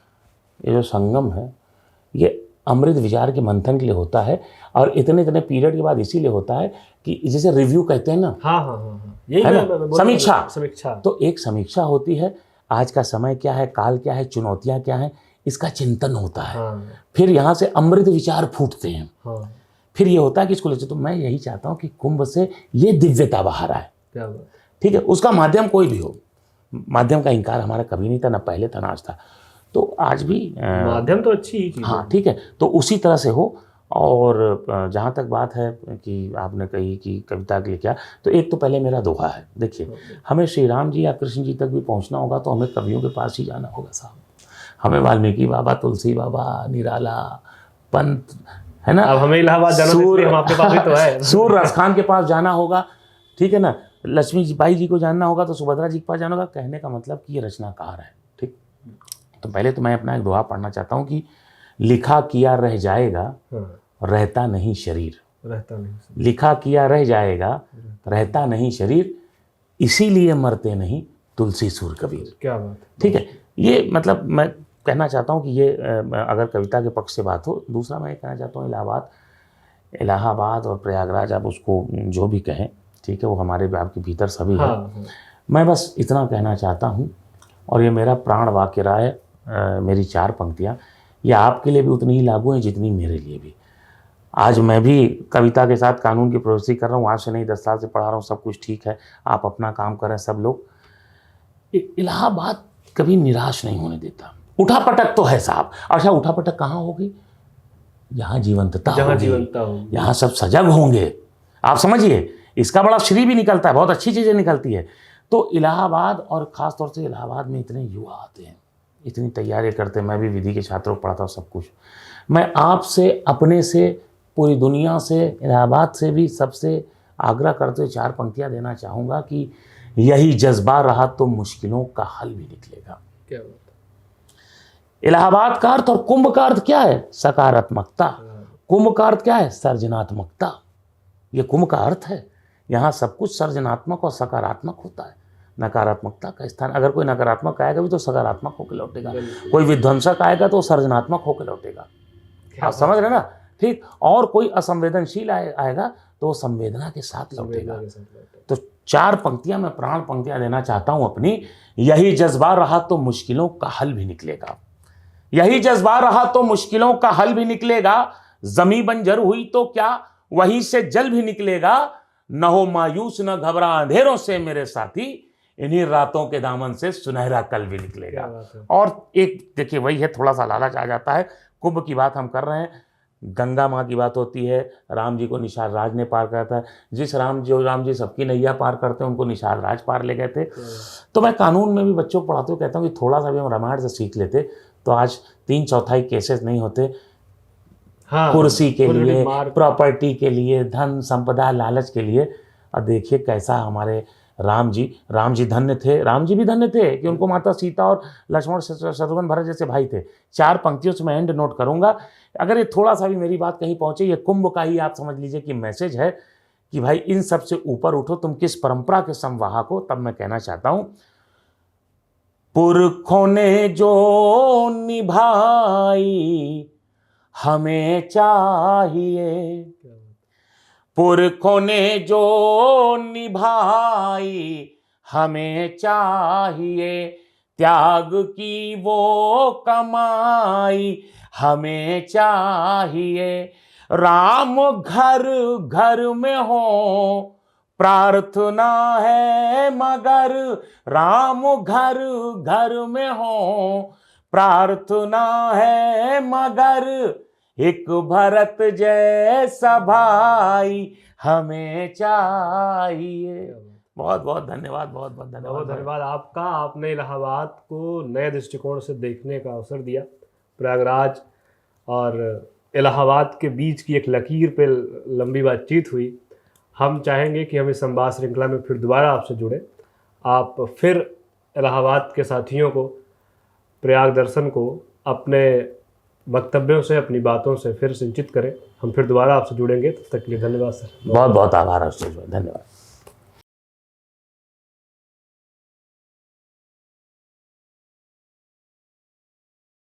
B: ये जो संगम है, ये अमृत विचार के मंथन के लिए होता है, और इतने इतने पीरियड के बाद इसीलिए होता है कि जैसे रिव्यू कहते हैं ना,
A: हाँ यही
B: है ना, समीक्षा। तो एक समीक्षा होती है, आज का समय क्या है, काल क्या है, चुनौतियां क्या है, इसका चिंतन होता है। फिर यहाँ से अमृत विचार फूटते हैं। फिर ये होता है कि इसको ले, तो मैं यही चाहता हूँ कि कुंभ से ये दिव्यता बाहर आए। ठीक है, उसका माध्यम कोई भी हो, माध्यम का इनकार हमारा कभी नहीं था, ना पहले था ना आज था, तो आज भी
A: माध्यम तो अच्छी ही चीज़ है।
B: हाँ ठीक है, तो उसी तरह से हो। और जहाँ तक बात है कि आपने कही कि कविता के लिए क्या, तो एक तो पहले मेरा दोहा है। देखिए, हमें श्री राम जी या कृष्ण जी तक भी पहुँचना होगा तो हमें कवियों के पास ही जाना होगा साहब। हमें वाल्मीकि बाबा, तुलसी बाबा, निराला, पंत, है ना,
A: अब हमें इलाहाबाद जाना है, हम आपके पास ही तो है।
B: सूर रसखान के पास जाना होगा, ठीक है ना, लक्ष्मी बाई जी को जानना होगा, तो सुभद्रा जी के पास जाना होगा। कहने का मतलब कि ये रचनाकार है। ठीक, तो पहले तो मैं अपना एक दोहा पढ़ना चाहता हूँ कि लिखा किया रह जाएगा, रहता नहीं शरीर। लिखा किया रह जाएगा, रहता नहीं शरीर, इसीलिए मरते नहीं तुलसी सूर कबीर।
A: क्या बात,
B: ठीक है। ये मतलब मैं कहना चाहता हूँ कि ये अगर कविता के पक्ष से बात हो। दूसरा मैं ये कहना चाहता हूँ, इलाहाबाद और प्रयागराज, आप उसको जो भी कहें, ठीक है, वो हमारे आपके भीतर सभी है। मैं बस इतना कहना चाहता हूँ, और ये मेरा प्राण वाक्य रहा है, मेरी 4 पंक्तियाँ, ये आपके लिए भी उतनी ही लागू हैं जितनी मेरे लिए भी। आज मैं भी कविता के साथ कानून की प्रोफेसरी कर रहा हूँ, आज से नहीं 10 साल से पढ़ा रहा हूँ, सब कुछ ठीक है, आप अपना काम करें सब लोग। इलाहाबाद कभी निराश नहीं होने देता। उठापटक तो है साहब। अच्छा, उठापटक कहाँ होगी? यहाँ जीवंतता होगी, यहाँ सब सजग होंगे। आप समझिए, इसका बड़ा श्री भी निकलता है, बहुत अच्छी चीज़ें निकलती है। तो इलाहाबाद, और ख़ास तौर से इलाहाबाद में इतने युवा आते हैं, इतनी तैयारी करते हैं। मैं भी विधि के छात्रों को पढ़ाता हूँ, सब कुछ। मैं आपसे, अपने से, पूरी दुनिया से, इलाहाबाद से भी सबसे आग्रह करते हुए 4 पंक्तियाँ देना चाहूँगा कि यही जज्बा रहा तो मुश्किलों का हल भी निकलेगा।
A: क्या बात।
B: इलाहाबाद का अर्थ और कुंभ का अर्थ क्या है? सकारात्मकता। कुंभ का अर्थ क्या है? सर्जनात्मकता। ये कुंभ का अर्थ है। यहाँ सब कुछ सर्जनात्मक और सकारात्मक होता है। नकारात्मकता का स्थान, अगर कोई नकारात्मक आएगा भी तो सकारात्मक होकर लौटेगा, कोई विध्वंसक आएगा तो सर्जनात्मक होकर लौटेगा। आप समझ रहे ना? ठीक। और कोई असंवेदनशील आएगा तो संवेदना के साथ लौटेगा। तो 4 पंक्तियां मैं प्राण पंक्तियां देना चाहता हूं अपनी। यही जज्बा रहा तो मुश्किलों का हल भी निकलेगा। यही जज्बा रहा तो मुश्किलों का हल भी निकलेगा। जमी बंजर हुई तो क्या, वहीं से जल भी निकलेगा। न हो मायूस न घबरा अंधेरों से मेरे साथी, इन्हीं रातों के दामन से सुनहरा कल भी निकलेगा।
A: क्या बात है।
B: और एक देखिए वही है, थोड़ा सा लालच आ जाता है। कुंभ की बात हम कर रहे हैं, गंगा माँ की बात होती है, राम जी को निषाद राज ने पार करा था। जिस राम जी सबकी नैया पार करते हैं उनको निषाद राज पार ले गए थे। तो मैं कानून में भी बच्चों को पढ़ाते हुए कहता हूँ कि थोड़ा सा भी हम रामायण से सीख लेते तो आज 3/4 केसेस नहीं होते।
A: हाँ,
B: कुर्सी के
A: छोटी-छोटी
B: लिए,
A: मार
B: प्रॉपर्टी के लिए, धन संपदा लालच के लिए। और देखिए कैसा हमारे राम जी धन्य थे। राम जी भी धन्य थे कि उनको माता सीता और लक्ष्मण शत्रुघ्न भरत जैसे भाई थे। 4 पंक्तियों से मैं एंड नोट करूंगा। अगर ये थोड़ा सा भी मेरी बात कहीं पहुंचे, ये कुंभ का ही आप समझ लीजिए कि मैसेज है कि भाई इन सब से ऊपर उठो, तुम किस परंपरा के संवाहक हो। तब मैं कहना चाहता हूं, पुरखों ने जो निभाई हमें चाहिए, पुरखों ने जो निभाई हमें चाहिए, त्याग की वो कमाई हमें चाहिए। राम घर घर में हो प्रार्थना है मगर, राम घर घर में हो प्रार्थना है मगर, एक भरत जैसा भाई हमें चाहिए। बहुत बहुत धन्यवाद, बहुत बहुत
A: बहुत
B: धन्यवाद।
A: धन्यवाद आपका। आपने इलाहाबाद को नए दृष्टिकोण से देखने का अवसर दिया। प्रयागराज और इलाहाबाद के बीच की एक लकीर पे लंबी बातचीत हुई। हम चाहेंगे कि हम इस संवाद श्रृंखला में फिर दोबारा आपसे जुड़े। आप फिर इलाहाबाद के साथियों को, प्रयाग दर्शन को अपने वक्तव्यों से, अपनी बातों से फिर सिंचित करें। हम फिर दोबारा आपसे जुड़ेंगे। तब तक के लिए धन्यवाद सर।
B: बहुत बहुत आभार, धन्यवाद।